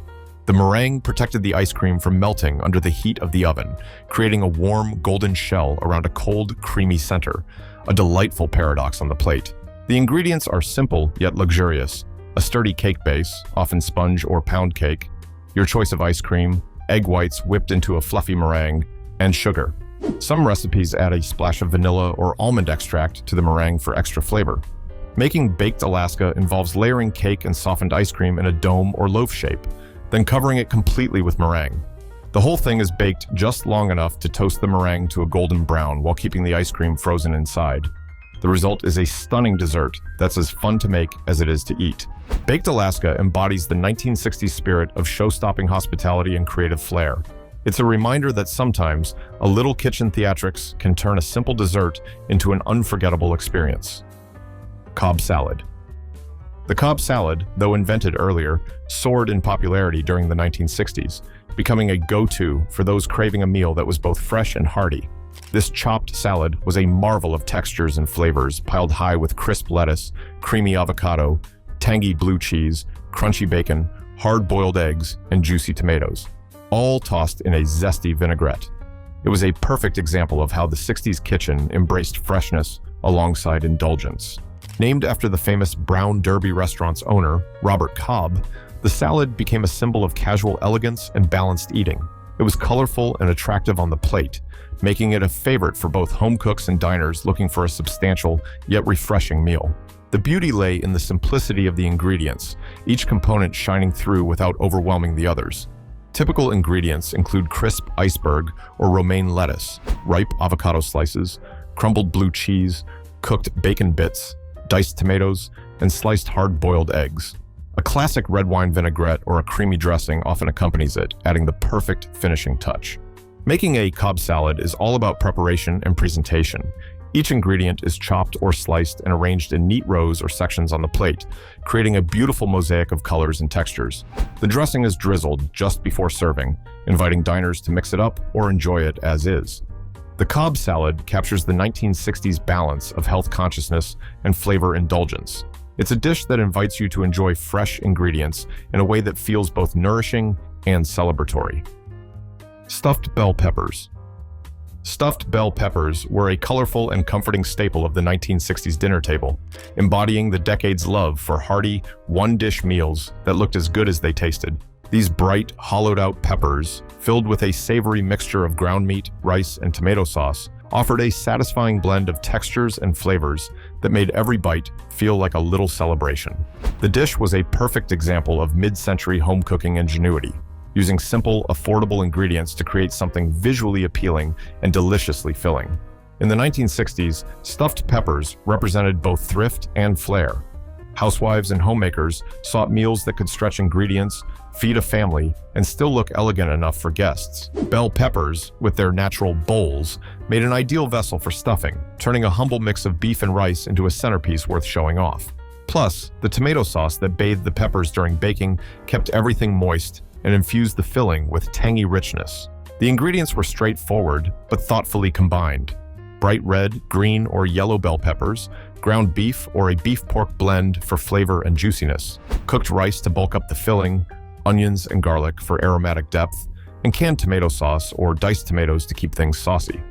The meringue protected the ice cream from melting under the heat of the oven, creating a warm, golden shell around a cold, creamy center, a delightful paradox on the plate. The ingredients are simple yet luxurious: a sturdy cake base, often sponge or pound cake, your choice of ice cream, egg whites whipped into a fluffy meringue, and sugar. Some recipes add a splash of vanilla or almond extract to the meringue for extra flavor. Making Baked Alaska involves layering cake and softened ice cream in a dome or loaf shape, then covering it completely with meringue. The whole thing is baked just long enough to toast the meringue to a golden brown while keeping the ice cream frozen inside. The result is a stunning dessert that's as fun to make as it is to eat. Baked Alaska embodies the 1960s spirit of show-stopping hospitality and creative flair. It's a reminder that sometimes a little kitchen theatrics can turn a simple dessert into an unforgettable experience. Cobb salad. The Cobb salad, though invented earlier, soared in popularity during the 1960s, becoming a go-to for those craving a meal that was both fresh and hearty. This chopped salad was a marvel of textures and flavors, piled high with crisp lettuce, creamy avocado, tangy blue cheese, crunchy bacon, hard-boiled eggs, and juicy tomatoes, all tossed in a zesty vinaigrette. It was a perfect example of how the 60s kitchen embraced freshness alongside indulgence. Named after the famous Brown Derby restaurant's owner, Robert Cobb, the salad became a symbol of casual elegance and balanced eating. It was colorful and attractive on the plate, making it a favorite for both home cooks and diners looking for a substantial yet refreshing meal. The beauty lay in the simplicity of the ingredients, each component shining through without overwhelming the others. Typical ingredients include crisp iceberg or romaine lettuce, ripe avocado slices, crumbled blue cheese, cooked bacon bits, diced tomatoes, and sliced hard-boiled eggs. A classic red wine vinaigrette or a creamy dressing often accompanies it, adding the perfect finishing touch. Making a Cobb salad is all about preparation and presentation. Each ingredient is chopped or sliced and arranged in neat rows or sections on the plate, creating a beautiful mosaic of colors and textures. The dressing is drizzled just before serving, inviting diners to mix it up or enjoy it as is. The Cobb salad captures the 1960s balance of health consciousness and flavor indulgence. It's a dish that invites you to enjoy fresh ingredients in a way that feels both nourishing and celebratory. Stuffed bell peppers. Stuffed bell peppers were a colorful and comforting staple of the 1960s dinner table, embodying the decade's love for hearty, one-dish meals that looked as good as they tasted. These bright, hollowed-out peppers, filled with a savory mixture of ground meat, rice, and tomato sauce, offered a satisfying blend of textures and flavors that made every bite feel like a little celebration. The dish was a perfect example of mid-century home cooking ingenuity, using simple, affordable ingredients to create something visually appealing and deliciously filling. In the 1960s, stuffed peppers represented both thrift and flair. Housewives and homemakers sought meals that could stretch ingredients, feed a family, and still look elegant enough for guests. Bell peppers, with their natural bowls, made an ideal vessel for stuffing, turning a humble mix of beef and rice into a centerpiece worth showing off. Plus, the tomato sauce that bathed the peppers during baking kept everything moist and infused the filling with tangy richness. The ingredients were straightforward, but thoughtfully combined. Bright red, green, or yellow bell peppers, ground beef or a beef-pork blend for flavor and juiciness, cooked rice to bulk up the filling, onions and garlic for aromatic depth, and canned tomato sauce or diced tomatoes to keep things saucy.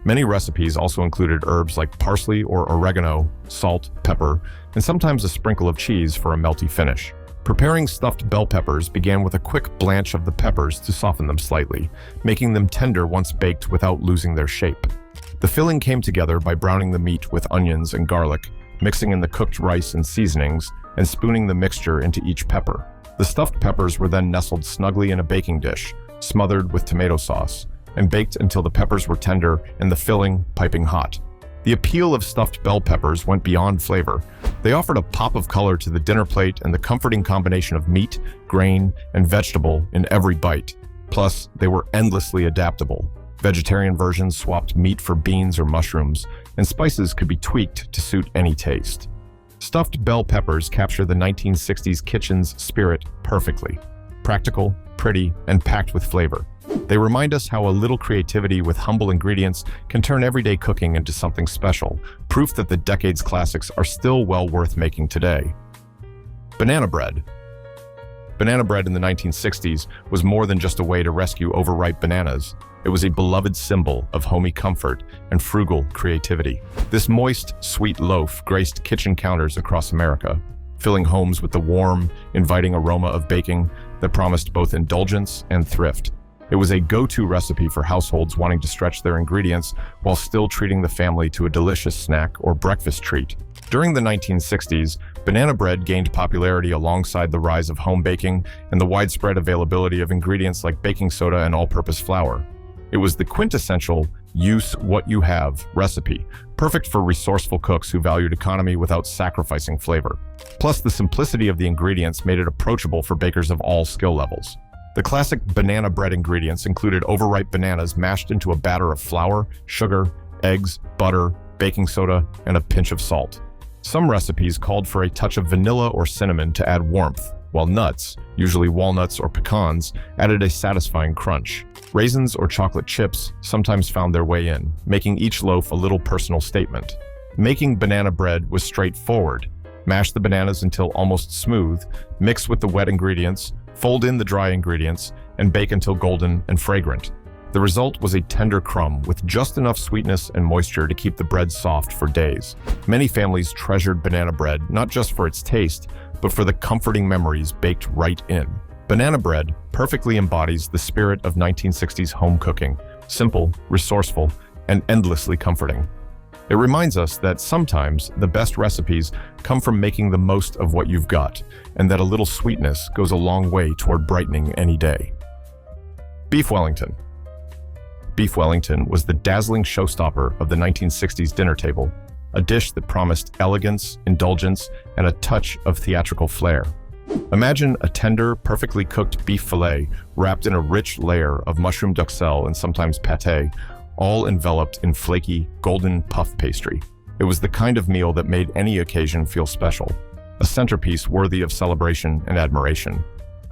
Many recipes also included herbs like parsley or oregano, salt, pepper, and sometimes a sprinkle of cheese for a melty finish. Preparing stuffed bell peppers began with a quick blanch of the peppers to soften them slightly, making them tender once baked without losing their shape. The filling came together by browning the meat with onions and garlic, mixing in the cooked rice and seasonings, and spooning the mixture into each pepper. The stuffed peppers were then nestled snugly in a baking dish, smothered with tomato sauce, and baked until the peppers were tender and the filling piping hot. The appeal of stuffed bell peppers went beyond flavor. They offered a pop of color to the dinner plate and the comforting combination of meat, grain, and vegetable in every bite. Plus, they were endlessly adaptable. Vegetarian versions swapped meat for beans or mushrooms, and spices could be tweaked to suit any taste. Stuffed bell peppers capture the 1960s kitchen's spirit perfectly. Practical, pretty, and packed with flavor. They remind us how a little creativity with humble ingredients can turn everyday cooking into something special, proof that the decade's classics are still well worth making today. Banana bread. Banana bread in the 1960s was more than just a way to rescue overripe bananas. It was a beloved symbol of homey comfort and frugal creativity. This moist, sweet loaf graced kitchen counters across America, filling homes with the warm, inviting aroma of baking that promised both indulgence and thrift. It was a go-to recipe for households wanting to stretch their ingredients while still treating the family to a delicious snack or breakfast treat. During the 1960s, banana bread gained popularity alongside the rise of home baking and the widespread availability of ingredients like baking soda and all-purpose flour. It was the quintessential use what you have recipe, perfect for resourceful cooks who valued economy without sacrificing flavor. Plus, the simplicity of the ingredients made it approachable for bakers of all skill levels. The classic banana bread ingredients included overripe bananas mashed into a batter of flour, sugar, eggs, butter, baking soda, and a pinch of salt. Some recipes called for a touch of vanilla or cinnamon to add warmth, while nuts, usually walnuts or pecans, added a satisfying crunch. Raisins or chocolate chips sometimes found their way in, making each loaf a little personal statement. Making banana bread was straightforward. Mash the bananas until almost smooth, mix with the wet ingredients, fold in the dry ingredients, and bake until golden and fragrant. The result was a tender crumb with just enough sweetness and moisture to keep the bread soft for days. Many families treasured banana bread not just for its taste, but for the comforting memories baked right in. Banana bread perfectly embodies the spirit of 1960s home cooking, simple, resourceful, and endlessly comforting. It reminds us that sometimes the best recipes come from making the most of what you've got, and that a little sweetness goes a long way toward brightening any day. Beef Wellington. Beef Wellington was the dazzling showstopper of the 1960s dinner table, a dish that promised elegance, indulgence, and a touch of theatrical flair. Imagine a tender, perfectly cooked beef fillet wrapped in a rich layer of mushroom duxelle and sometimes pâté, all enveloped in flaky, golden puff pastry. It was the kind of meal that made any occasion feel special, a centerpiece worthy of celebration and admiration.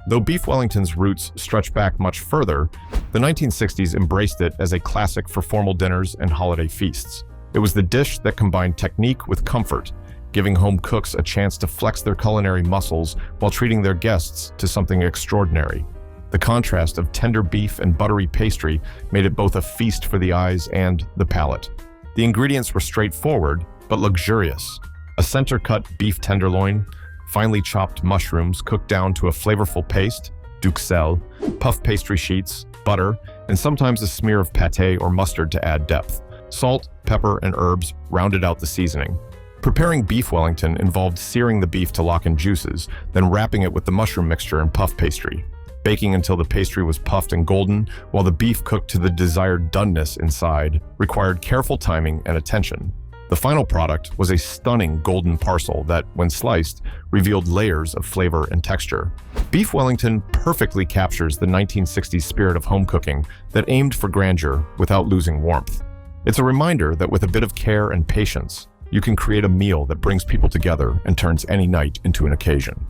Though Beef Wellington's roots stretch back much further, the 1960s embraced it as a classic for formal dinners and holiday feasts. It was the dish that combined technique with comfort, giving home cooks a chance to flex their culinary muscles while treating their guests to something extraordinary. The contrast of tender beef and buttery pastry made it both a feast for the eyes and the palate. The ingredients were straightforward, but luxurious. A center-cut beef tenderloin, finely chopped mushrooms cooked down to a flavorful paste, duxelle, puff pastry sheets, butter, and sometimes a smear of pâté or mustard to add depth. Salt, pepper, and herbs rounded out the seasoning. Preparing Beef Wellington involved searing the beef to lock in juices, then wrapping it with the mushroom mixture and puff pastry. Baking until the pastry was puffed and golden, while the beef cooked to the desired doneness inside, required careful timing and attention. The final product was a stunning golden parcel that, when sliced, revealed layers of flavor and texture. Beef Wellington perfectly captures the 1960s spirit of home cooking that aimed for grandeur without losing warmth. It's a reminder that with a bit of care and patience, you can create a meal that brings people together and turns any night into an occasion.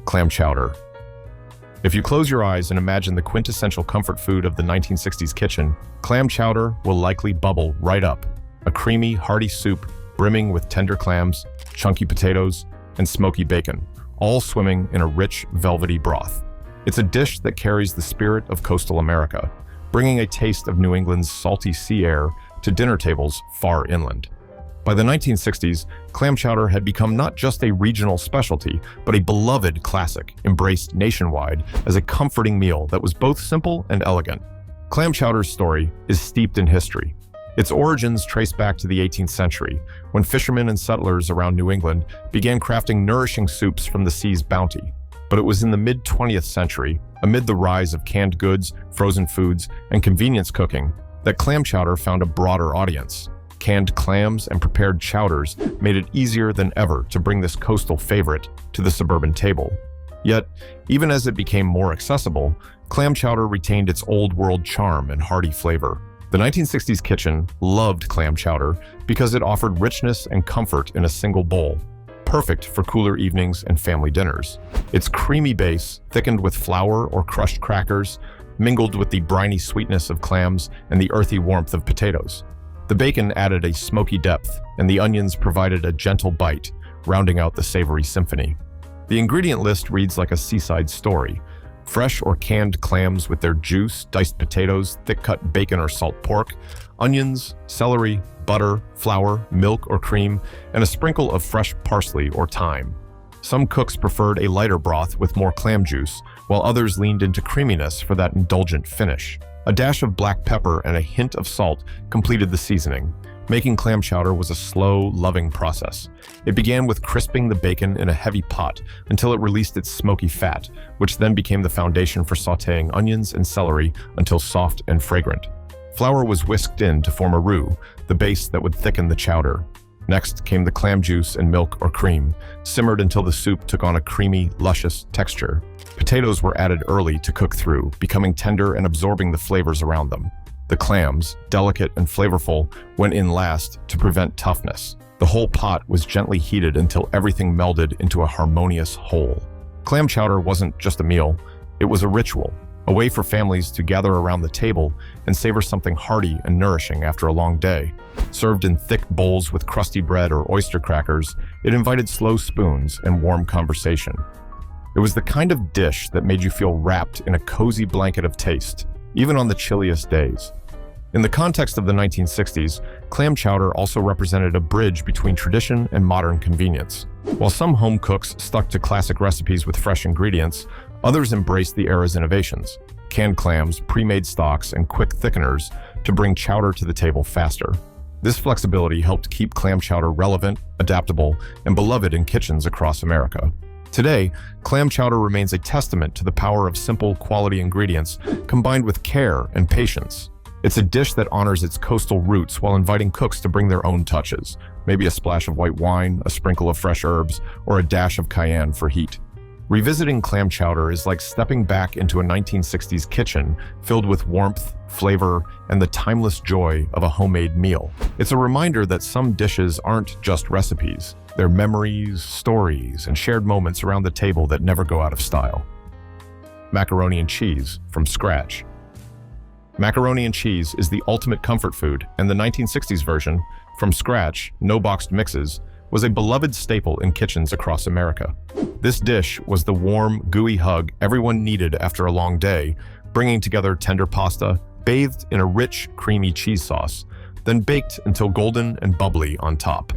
Clam chowder. If you close your eyes and imagine the quintessential comfort food of the 1960s kitchen, clam chowder will likely bubble right up. A creamy, hearty soup brimming with tender clams, chunky potatoes, and smoky bacon, all swimming in a rich, velvety broth. It's a dish that carries the spirit of coastal America, bringing a taste of New England's salty sea air to dinner tables far inland. By the 1960s, clam chowder had become not just a regional specialty, but a beloved classic, embraced nationwide as a comforting meal that was both simple and elegant. Clam chowder's story is steeped in history. Its origins trace back to the 18th century, when fishermen and settlers around New England began crafting nourishing soups from the sea's bounty. But it was in the mid-20th century, amid the rise of canned goods, frozen foods, and convenience cooking, that clam chowder found a broader audience. Canned clams and prepared chowders made it easier than ever to bring this coastal favorite to the suburban table. Yet, even as it became more accessible, clam chowder retained its old-world charm and hearty flavor. The 1960s kitchen loved clam chowder because it offered richness and comfort in a single bowl, perfect for cooler evenings and family dinners. Its creamy base, thickened with flour or crushed crackers, mingled with the briny sweetness of clams and the earthy warmth of potatoes. The bacon added a smoky depth, and the onions provided a gentle bite, rounding out the savory symphony. The ingredient list reads like a seaside story. Fresh or canned clams with their juice, diced potatoes, thick-cut bacon or salt pork, onions, celery, butter, flour, milk or cream, and a sprinkle of fresh parsley or thyme. Some cooks preferred a lighter broth with more clam juice, while others leaned into creaminess for that indulgent finish. A dash of black pepper and a hint of salt completed the seasoning. Making clam chowder was a slow, loving process. It began with crisping the bacon in a heavy pot until it released its smoky fat, which then became the foundation for sautéing onions and celery until soft and fragrant. Flour was whisked in to form a roux, the base that would thicken the chowder. Next came the clam juice and milk or cream, simmered until the soup took on a creamy, luscious texture. Potatoes were added early to cook through, becoming tender and absorbing the flavors around them. The clams, delicate and flavorful, went in last to prevent toughness. The whole pot was gently heated until everything melded into a harmonious whole. Clam chowder wasn't just a meal, it was a ritual, a way for families to gather around the table and savor something hearty and nourishing after a long day. Served in thick bowls with crusty bread or oyster crackers, it invited slow spoons and warm conversation. It was the kind of dish that made you feel wrapped in a cozy blanket of taste, even on the chilliest days. In the context of the 1960s, clam chowder also represented a bridge between tradition and modern convenience. While some home cooks stuck to classic recipes with fresh ingredients, others embraced the era's innovations: canned clams, pre-made stocks, and quick thickeners to bring chowder to the table faster. This flexibility helped keep clam chowder relevant, adaptable, and beloved in kitchens across America. Today, clam chowder remains a testament to the power of simple, quality ingredients combined with care and patience. It's a dish that honors its coastal roots while inviting cooks to bring their own touches, maybe a splash of white wine, a sprinkle of fresh herbs, or a dash of cayenne for heat. Revisiting clam chowder is like stepping back into a 1960s kitchen filled with warmth, flavor, and the timeless joy of a homemade meal. It's a reminder that some dishes aren't just recipes. They're memories, stories, and shared moments around the table that never go out of style. Macaroni and cheese from scratch. Macaroni and cheese is the ultimate comfort food, and the 1960s version, from scratch, no boxed mixes, was a beloved staple in kitchens across America. This dish was the warm, gooey hug everyone needed after a long day, bringing together tender pasta, bathed in a rich, creamy cheese sauce, then baked until golden and bubbly on top.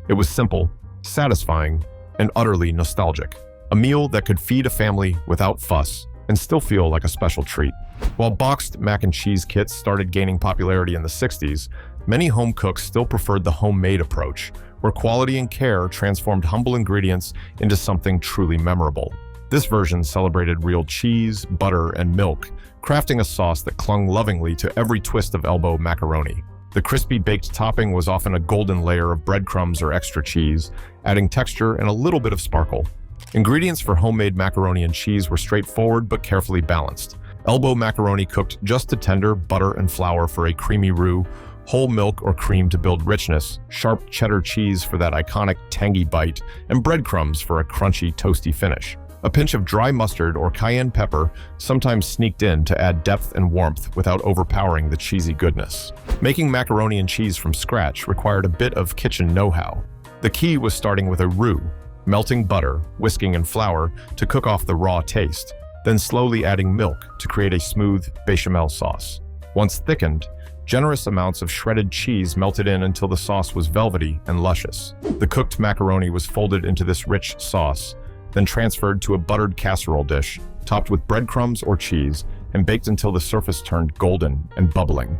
It was simple, satisfying, and utterly nostalgic. A meal that could feed a family without fuss and still feel like a special treat. While boxed mac and cheese kits started gaining popularity in the 60s, many home cooks still preferred the homemade approach, where quality and care transformed humble ingredients into something truly memorable. This version celebrated real cheese, butter, and milk, crafting a sauce that clung lovingly to every twist of elbow macaroni. The crispy baked topping was often a golden layer of breadcrumbs or extra cheese, adding texture and a little bit of sparkle. Ingredients for homemade macaroni and cheese were straightforward but carefully balanced. Elbow macaroni cooked just to tender, butter and flour for a creamy roux, whole milk or cream to build richness, sharp cheddar cheese for that iconic tangy bite, and breadcrumbs for a crunchy, toasty finish. A pinch of dry mustard or cayenne pepper sometimes sneaked in to add depth and warmth without overpowering the cheesy goodness. Making macaroni and cheese from scratch required a bit of kitchen know-how. The key was starting with a roux, melting butter, whisking in flour to cook off the raw taste, then slowly adding milk to create a smooth bechamel sauce. Once thickened, generous amounts of shredded cheese melted in until the sauce was velvety and luscious. The cooked macaroni was folded into this rich sauce, then transferred to a buttered casserole dish, topped with breadcrumbs or cheese, and baked until the surface turned golden and bubbling.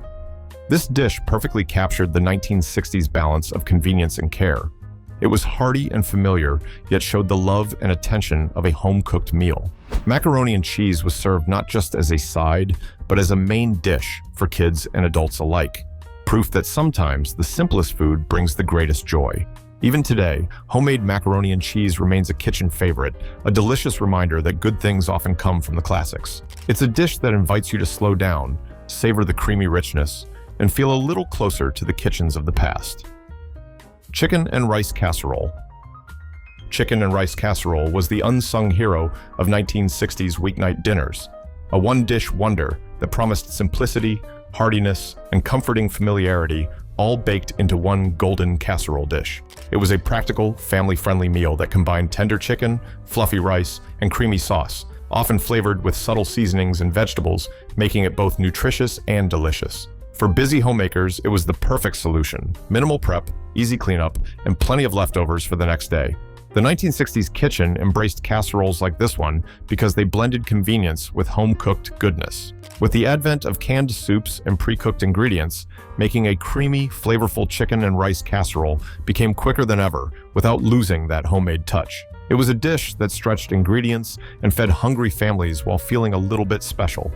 This dish perfectly captured the 1960s balance of convenience and care. It was hearty and familiar, yet showed the love and attention of a home-cooked meal. Macaroni and cheese was served not just as a side, but as a main dish for kids and adults alike. Proof that sometimes the simplest food brings the greatest joy. Even today, homemade macaroni and cheese remains a kitchen favorite, a delicious reminder that good things often come from the classics. It's a dish that invites you to slow down, savor the creamy richness, and feel a little closer to the kitchens of the past. Chicken and rice casserole. Chicken and rice casserole was the unsung hero of 1960s weeknight dinners, a one-dish wonder that promised simplicity, heartiness, and comforting familiarity, all baked into one golden casserole dish. It was a practical, family-friendly meal that combined tender chicken, fluffy rice, and creamy sauce, often flavored with subtle seasonings and vegetables, making it both nutritious and delicious. For busy homemakers, it was the perfect solution: minimal prep, easy cleanup, and plenty of leftovers for the next day. The 1960s kitchen embraced casseroles like this one because they blended convenience with home-cooked goodness. With the advent of canned soups and pre-cooked ingredients, making a creamy, flavorful chicken and rice casserole became quicker than ever without losing that homemade touch. It was a dish that stretched ingredients and fed hungry families while feeling a little bit special.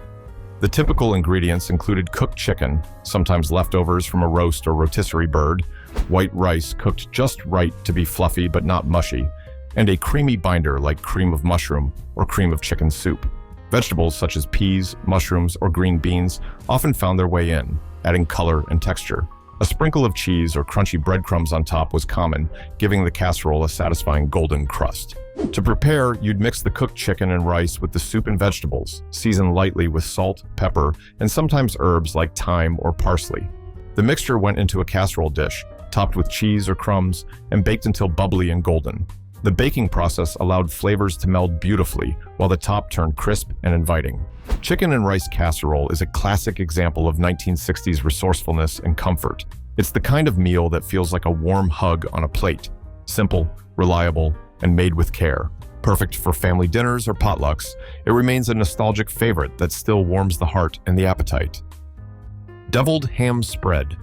The typical ingredients included cooked chicken, sometimes leftovers from a roast or rotisserie bird, white rice cooked just right to be fluffy but not mushy, and a creamy binder like cream of mushroom or cream of chicken soup. Vegetables such as peas, mushrooms, or green beans often found their way in, adding color and texture. A sprinkle of cheese or crunchy breadcrumbs on top was common, giving the casserole a satisfying golden crust. To prepare, you'd mix the cooked chicken and rice with the soup and vegetables, season lightly with salt, pepper, and sometimes herbs like thyme or parsley. The mixture went into a casserole dish, topped with cheese or crumbs, and baked until bubbly and golden. The baking process allowed flavors to meld beautifully, while the top turned crisp and inviting. Chicken and rice casserole is a classic example of 1960s resourcefulness and comfort. It's the kind of meal that feels like a warm hug on a plate. Simple, reliable, and made with care. Perfect for family dinners or potlucks, it remains a nostalgic favorite that still warms the heart and the appetite. Deviled ham spread.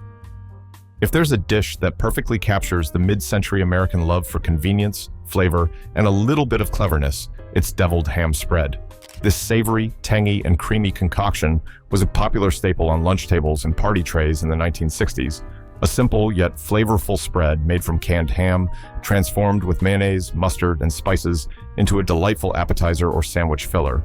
If there's a dish that perfectly captures the mid-century American love for convenience, flavor, and a little bit of cleverness, it's deviled ham spread. This savory, tangy, and creamy concoction was a popular staple on lunch tables and party trays in the 1960s. A simple yet flavorful spread made from canned ham, transformed with mayonnaise, mustard, and spices into a delightful appetizer or sandwich filler.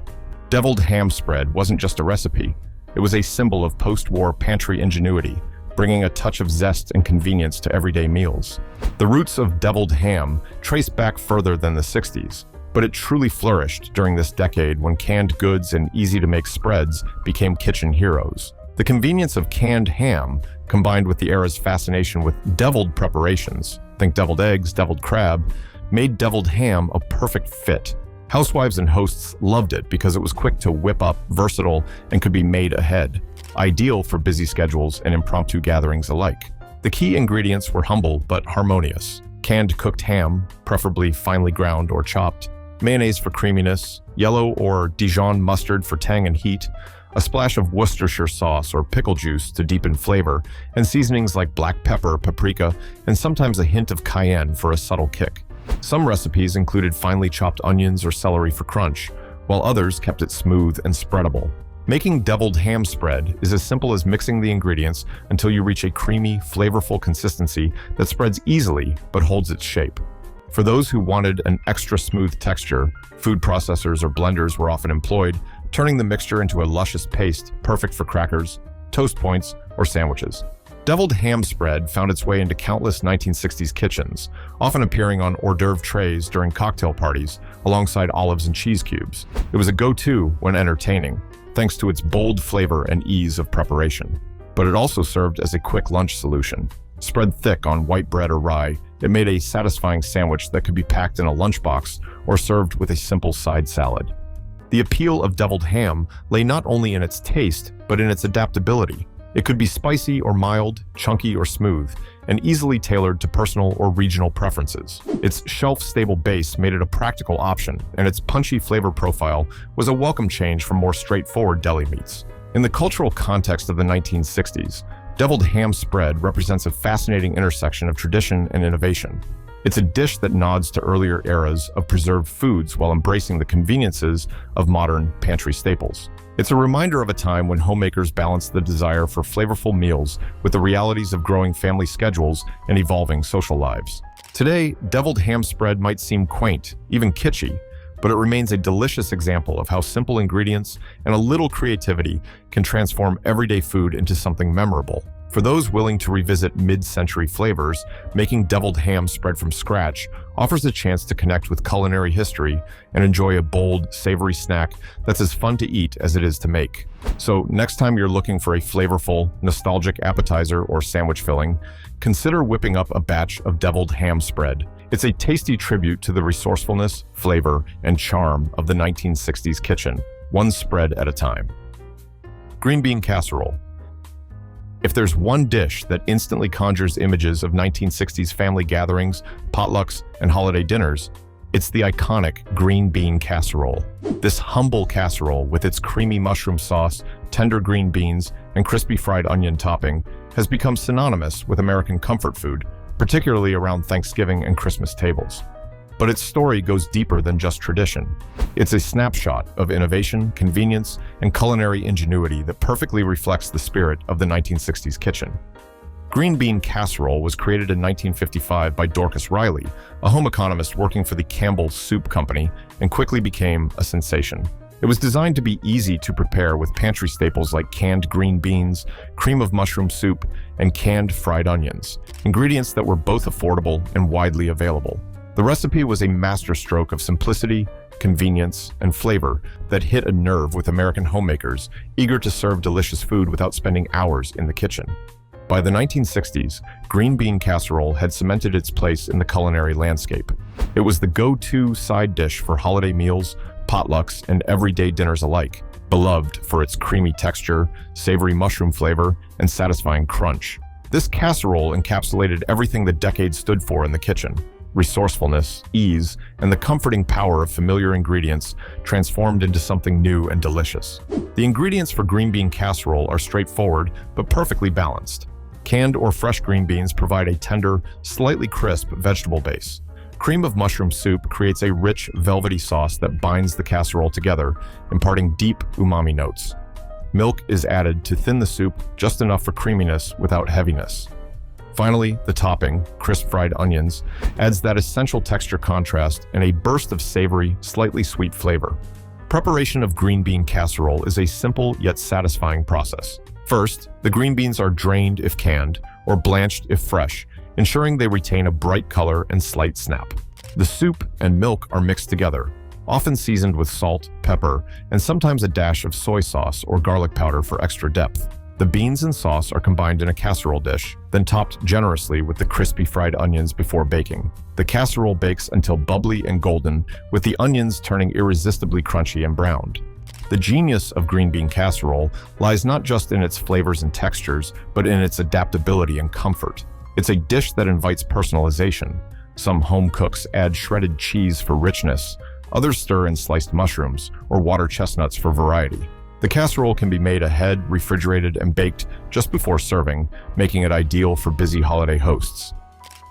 Deviled ham spread wasn't just a recipe, it was a symbol of post-war pantry ingenuity, bringing a touch of zest and convenience to everyday meals. The roots of deviled ham trace back further than the 60s, but it truly flourished during this decade when canned goods and easy-to-make spreads became kitchen heroes. The convenience of canned ham, combined with the era's fascination with deviled preparations, think deviled eggs, deviled crab, made deviled ham a perfect fit. Housewives and hosts loved it because it was quick to whip up, versatile, and could be made ahead, ideal for busy schedules and impromptu gatherings alike. The key ingredients were humble but harmonious. Canned cooked ham, preferably finely ground or chopped, mayonnaise for creaminess, yellow or Dijon mustard for tang and heat, a splash of Worcestershire sauce or pickle juice to deepen flavor, and seasonings like black pepper, paprika, and sometimes a hint of cayenne for a subtle kick. Some recipes included finely chopped onions or celery for crunch, while others kept it smooth and spreadable. Making deviled ham spread is as simple as mixing the ingredients until you reach a creamy, flavorful consistency that spreads easily but holds its shape. For those who wanted an extra smooth texture, food processors or blenders were often employed, turning the mixture into a luscious paste perfect for crackers, toast points, or sandwiches. Deviled ham spread found its way into countless 1960s kitchens, often appearing on hors d'oeuvre trays during cocktail parties alongside olives and cheese cubes. It was a go-to when entertaining, thanks to its bold flavor and ease of preparation. But it also served as a quick lunch solution. Spread thick on white bread or rye, it made a satisfying sandwich that could be packed in a lunchbox or served with a simple side salad. The appeal of deviled ham lay not only in its taste, but in its adaptability. It could be spicy or mild, chunky or smooth, and easily tailored to personal or regional preferences. Its shelf-stable base made it a practical option, and its punchy flavor profile was a welcome change from more straightforward deli meats. In the cultural context of the 1960s, deviled ham spread represents a fascinating intersection of tradition and innovation. It's a dish that nods to earlier eras of preserved foods while embracing the conveniences of modern pantry staples. It's a reminder of a time when homemakers balanced the desire for flavorful meals with the realities of growing family schedules and evolving social lives. Today, deviled ham spread might seem quaint, even kitschy, but it remains a delicious example of how simple ingredients and a little creativity can transform everyday food into something memorable. For those willing to revisit mid-century flavors, making deviled ham spread from scratch offers a chance to connect with culinary history and enjoy a bold, savory snack that's as fun to eat as it is to make. So next time you're looking for a flavorful, nostalgic appetizer or sandwich filling, consider whipping up a batch of deviled ham spread. It's a tasty tribute to the resourcefulness, flavor, and charm of the 1960s kitchen, one spread at a time. Green bean casserole. If there's one dish that instantly conjures images of 1960s family gatherings, potlucks, and holiday dinners, it's the iconic green bean casserole. This humble casserole, with its creamy mushroom sauce, tender green beans, and crispy fried onion topping, has become synonymous with American comfort food, particularly around Thanksgiving and Christmas tables. But its story goes deeper than just tradition. It's a snapshot of innovation, convenience, and culinary ingenuity that perfectly reflects the spirit of the 1960s kitchen. Green bean casserole was created in 1955 by Dorcas Riley, a home economist working for the Campbell Soup Company, and quickly became a sensation. It was designed to be easy to prepare with pantry staples like canned green beans, cream of mushroom soup, and canned fried onions, ingredients that were both affordable and widely available. The recipe was a masterstroke of simplicity, convenience, and flavor that hit a nerve with American homemakers eager to serve delicious food without spending hours in the kitchen. By the 1960s, green bean casserole had cemented its place in the culinary landscape. It was the go-to side dish for holiday meals, potlucks, and everyday dinners alike, beloved for its creamy texture, savory mushroom flavor, and satisfying crunch. This casserole encapsulated everything the decade stood for in the kitchen: resourcefulness, ease, and the comforting power of familiar ingredients transformed into something new and delicious. The ingredients for green bean casserole are straightforward but perfectly balanced. Canned or fresh green beans provide a tender, slightly crisp vegetable base. Cream of mushroom soup creates a rich, velvety sauce that binds the casserole together, imparting deep umami notes. Milk is added to thin the soup just enough for creaminess without heaviness. Finally, the topping, crisp fried onions, adds that essential texture contrast and a burst of savory, slightly sweet flavor. Preparation of green bean casserole is a simple yet satisfying process. First, the green beans are drained if canned, or blanched if fresh, ensuring they retain a bright color and slight snap. The soup and milk are mixed together, often seasoned with salt, pepper, and sometimes a dash of soy sauce or garlic powder for extra depth. The beans and sauce are combined in a casserole dish, then topped generously with the crispy fried onions before baking. The casserole bakes until bubbly and golden, with the onions turning irresistibly crunchy and browned. The genius of green bean casserole lies not just in its flavors and textures, but in its adaptability and comfort. It's a dish that invites personalization. Some home cooks add shredded cheese for richness, others stir in sliced mushrooms or water chestnuts for variety. The casserole can be made ahead, refrigerated, and baked just before serving, making it ideal for busy holiday hosts.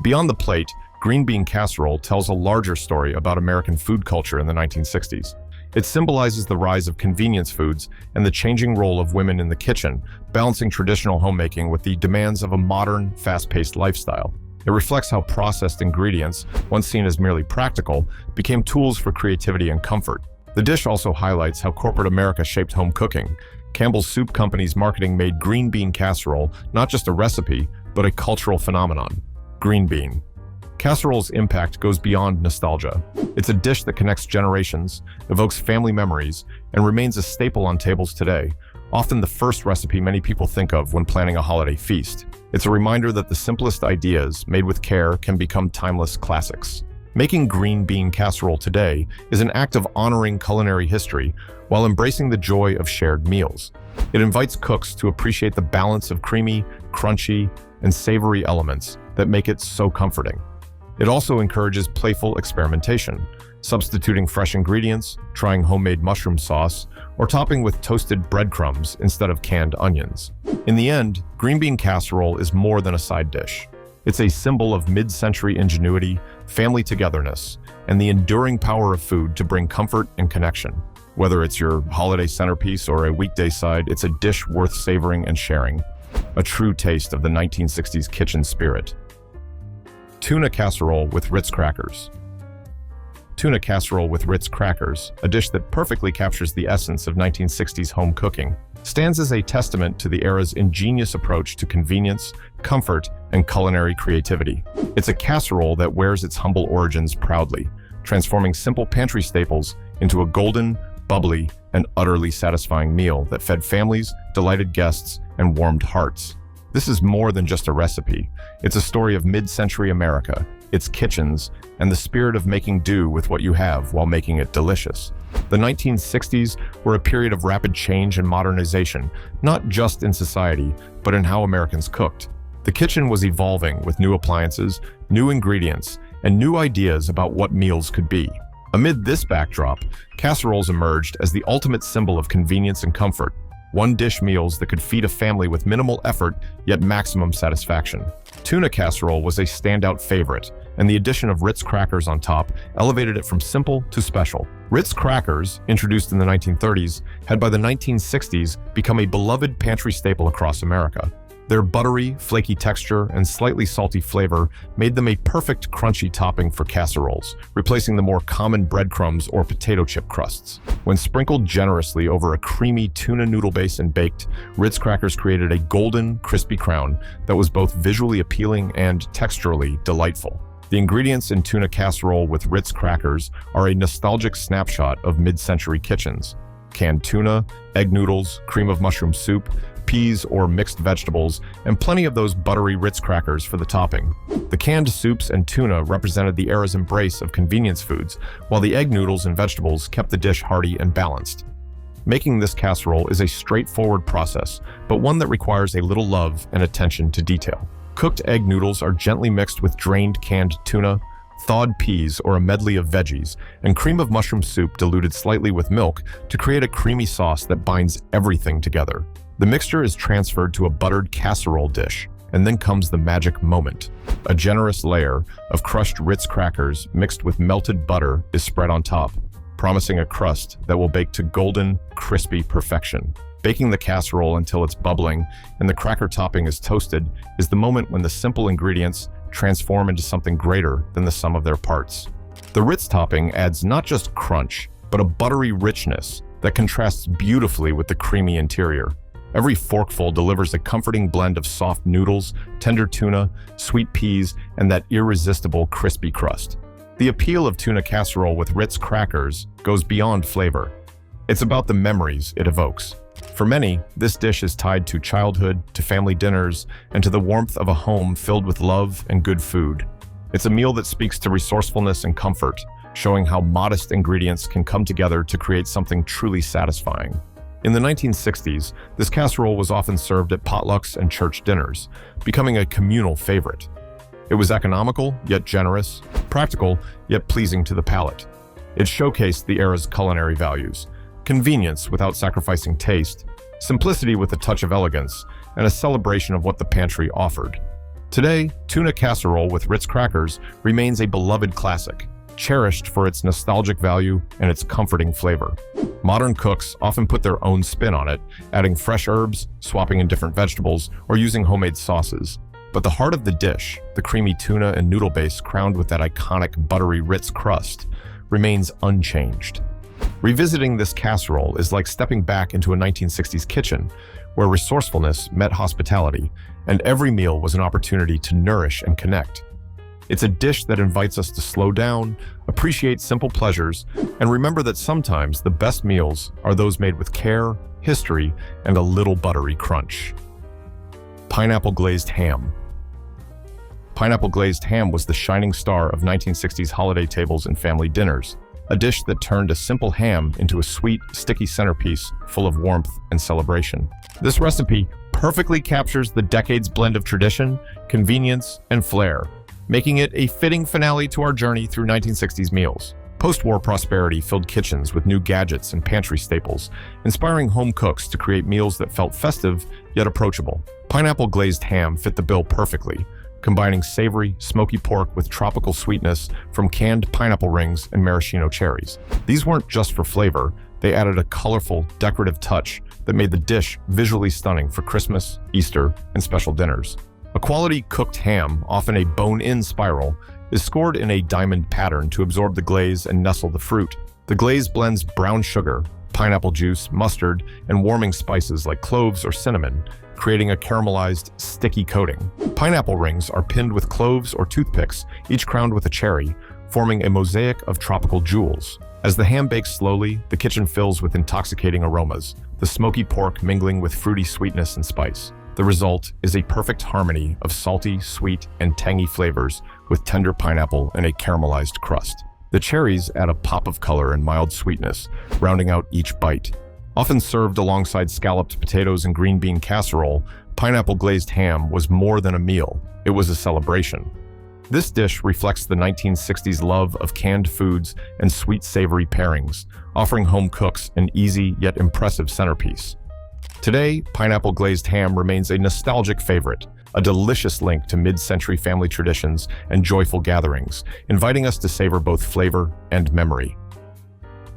Beyond the plate, green bean casserole tells a larger story about American food culture in the 1960s. It symbolizes the rise of convenience foods and the changing role of women in the kitchen, balancing traditional homemaking with the demands of a modern, fast-paced lifestyle. It reflects how processed ingredients, once seen as merely practical, became tools for creativity and comfort. The dish also highlights how corporate America shaped home cooking. Campbell's Soup Company's marketing made green bean casserole not just a recipe, but a cultural phenomenon. Green bean. Casserole's impact goes beyond nostalgia. It's a dish that connects generations, evokes family memories, and remains a staple on tables today, often the first recipe many people think of when planning a holiday feast. It's a reminder that the simplest ideas, made with care, can become timeless classics. Making green bean casserole today is an act of honoring culinary history while embracing the joy of shared meals. It invites cooks to appreciate the balance of creamy, crunchy, and savory elements that make it so comforting. It also encourages playful experimentation, substituting fresh ingredients, trying homemade mushroom sauce, or topping with toasted breadcrumbs instead of canned onions. In the end, green bean casserole is more than a side dish. It's a symbol of mid-century ingenuity, family togetherness, and the enduring power of food to bring comfort and connection. Whether it's your holiday centerpiece or a weekday side, it's a dish worth savoring and sharing. A true taste of the 1960s kitchen spirit. Tuna casserole with Ritz crackers. Tuna casserole with Ritz crackers, a dish that perfectly captures the essence of 1960s home cooking, stands as a testament to the era's ingenious approach to convenience, comfort, and culinary creativity. It's a casserole that wears its humble origins proudly, transforming simple pantry staples into a golden, bubbly, and utterly satisfying meal that fed families, delighted guests, and warmed hearts. This is more than just a recipe. It's a story of mid-century America, its kitchens, and the spirit of making do with what you have while making it delicious. The 1960s were a period of rapid change and modernization, not just in society, but in how Americans cooked. The kitchen was evolving with new appliances, new ingredients, and new ideas about what meals could be. Amid this backdrop, casseroles emerged as the ultimate symbol of convenience and comfort, one-dish meals that could feed a family with minimal effort yet maximum satisfaction. Tuna casserole was a standout favorite, and the addition of Ritz crackers on top elevated it from simple to special. Ritz crackers, introduced in the 1930s, had by the 1960s become a beloved pantry staple across America. Their buttery, flaky texture and slightly salty flavor made them a perfect crunchy topping for casseroles, replacing the more common breadcrumbs or potato chip crusts. When sprinkled generously over a creamy tuna noodle base and baked, Ritz crackers created a golden, crispy crown that was both visually appealing and texturally delightful. The ingredients in tuna casserole with Ritz crackers are a nostalgic snapshot of mid-century kitchens. Canned tuna, egg noodles, cream of mushroom soup, peas or mixed vegetables, and plenty of those buttery Ritz crackers for the topping. The canned soups and tuna represented the era's embrace of convenience foods, while the egg noodles and vegetables kept the dish hearty and balanced. Making this casserole is a straightforward process, but one that requires a little love and attention to detail. Cooked egg noodles are gently mixed with drained canned tuna, thawed peas or a medley of veggies, and cream of mushroom soup diluted slightly with milk to create a creamy sauce that binds everything together. The mixture is transferred to a buttered casserole dish, and then comes the magic moment. A generous layer of crushed Ritz crackers mixed with melted butter is spread on top, promising a crust that will bake to golden, crispy perfection. Baking the casserole until it's bubbling and the cracker topping is toasted is the moment when the simple ingredients transform into something greater than the sum of their parts. The Ritz topping adds not just crunch, but a buttery richness that contrasts beautifully with the creamy interior. Every forkful delivers a comforting blend of soft noodles, tender tuna, sweet peas, and that irresistible crispy crust. The appeal of tuna casserole with Ritz crackers goes beyond flavor. It's about the memories it evokes. For many, this dish is tied to childhood, to family dinners, and to the warmth of a home filled with love and good food. It's a meal that speaks to resourcefulness and comfort, showing how modest ingredients can come together to create something truly satisfying. In the 1960s, this casserole was often served at potlucks and church dinners, becoming a communal favorite. It was economical, yet generous, practical, yet pleasing to the palate. It showcased the era's culinary values: convenience without sacrificing taste, simplicity with a touch of elegance, and a celebration of what the pantry offered. Today, tuna casserole with Ritz crackers remains a beloved classic, cherished for its nostalgic value and its comforting flavor. Modern cooks often put their own spin on it, adding fresh herbs, swapping in different vegetables, or using homemade sauces. But the heart of the dish, the creamy tuna and noodle base crowned with that iconic buttery Ritz crust, remains unchanged. Revisiting this casserole is like stepping back into a 1960s kitchen, where resourcefulness met hospitality, and every meal was an opportunity to nourish and connect. It's a dish that invites us to slow down, appreciate simple pleasures, and remember that sometimes the best meals are those made with care, history, and a little buttery crunch. Pineapple glazed ham. Pineapple glazed ham was the shining star of 1960s holiday tables and family dinners, a dish that turned a simple ham into a sweet, sticky centerpiece full of warmth and celebration. This recipe perfectly captures the decade's blend of tradition, convenience, and flair, making it a fitting finale to our journey through 1960s meals. Post-war prosperity filled kitchens with new gadgets and pantry staples, inspiring home cooks to create meals that felt festive yet approachable. Pineapple glazed ham fit the bill perfectly, combining savory, smoky pork with tropical sweetness from canned pineapple rings and maraschino cherries. These weren't just for flavor, they added a colorful, decorative touch that made the dish visually stunning for Christmas, Easter, and special dinners. A quality cooked ham, often a bone-in spiral, is scored in a diamond pattern to absorb the glaze and nestle the fruit. The glaze blends brown sugar, pineapple juice, mustard, and warming spices like cloves or cinnamon, creating a caramelized, sticky coating. Pineapple rings are pinned with cloves or toothpicks, each crowned with a cherry, forming a mosaic of tropical jewels. As the ham bakes slowly, the kitchen fills with intoxicating aromas, the smoky pork mingling with fruity sweetness and spice. The result is a perfect harmony of salty, sweet, and tangy flavors with tender pineapple and a caramelized crust. The cherries add a pop of color and mild sweetness, rounding out each bite. Often served alongside scalloped potatoes and green bean casserole, pineapple glazed ham was more than a meal, it was a celebration. This dish reflects the 1960s love of canned foods and sweet savory pairings, offering home cooks an easy yet impressive centerpiece. Today, pineapple glazed ham remains a nostalgic favorite, a delicious link to mid-century family traditions and joyful gatherings, inviting us to savor both flavor and memory.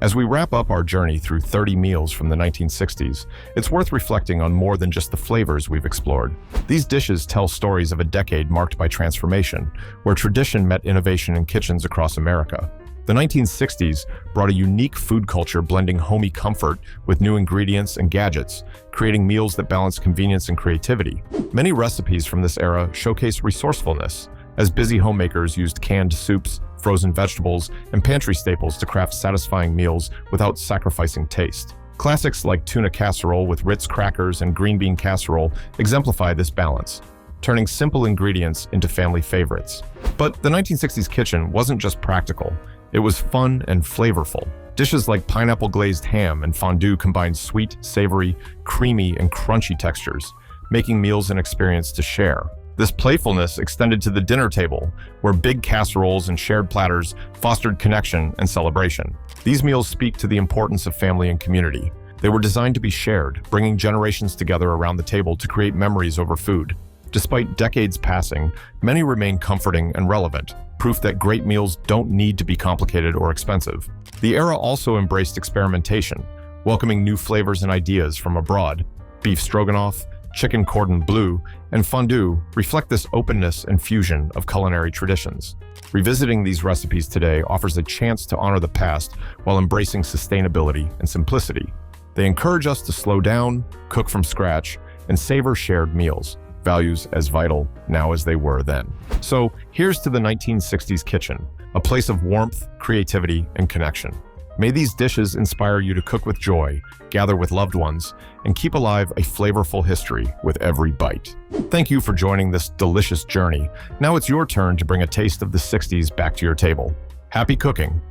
As we wrap up our journey through 30 meals from the 1960s, it's worth reflecting on more than just the flavors we've explored. These dishes tell stories of a decade marked by transformation, where tradition met innovation in kitchens across America. The 1960s brought a unique food culture blending homey comfort with new ingredients and gadgets, creating meals that balance convenience and creativity. Many recipes from this era showcase resourcefulness, as busy homemakers used canned soups, frozen vegetables, and pantry staples to craft satisfying meals without sacrificing taste. Classics like tuna casserole with Ritz crackers and green bean casserole exemplify this balance, turning simple ingredients into family favorites. But the 1960s kitchen wasn't just practical, it was fun and flavorful. Dishes like pineapple glazed ham and fondue combined sweet, savory, creamy, and crunchy textures, making meals an experience to share. This playfulness extended to the dinner table, where big casseroles and shared platters fostered connection and celebration. These meals speak to the importance of family and community. They were designed to be shared, bringing generations together around the table to create memories over food. Despite decades passing, many remain comforting and relevant, proof that great meals don't need to be complicated or expensive. The era also embraced experimentation, welcoming new flavors and ideas from abroad. Beef stroganoff, chicken cordon bleu, and fondue reflect this openness and fusion of culinary traditions. Revisiting these recipes today offers a chance to honor the past while embracing sustainability and simplicity. They encourage us to slow down, cook from scratch, and savor shared meals, values as vital now as they were then. So here's to the 1960s kitchen, a place of warmth, creativity, and connection. May these dishes inspire you to cook with joy, gather with loved ones, and keep alive a flavorful history with every bite. Thank you for joining this delicious journey. Now it's your turn to bring a taste of the 60s back to your table. Happy cooking!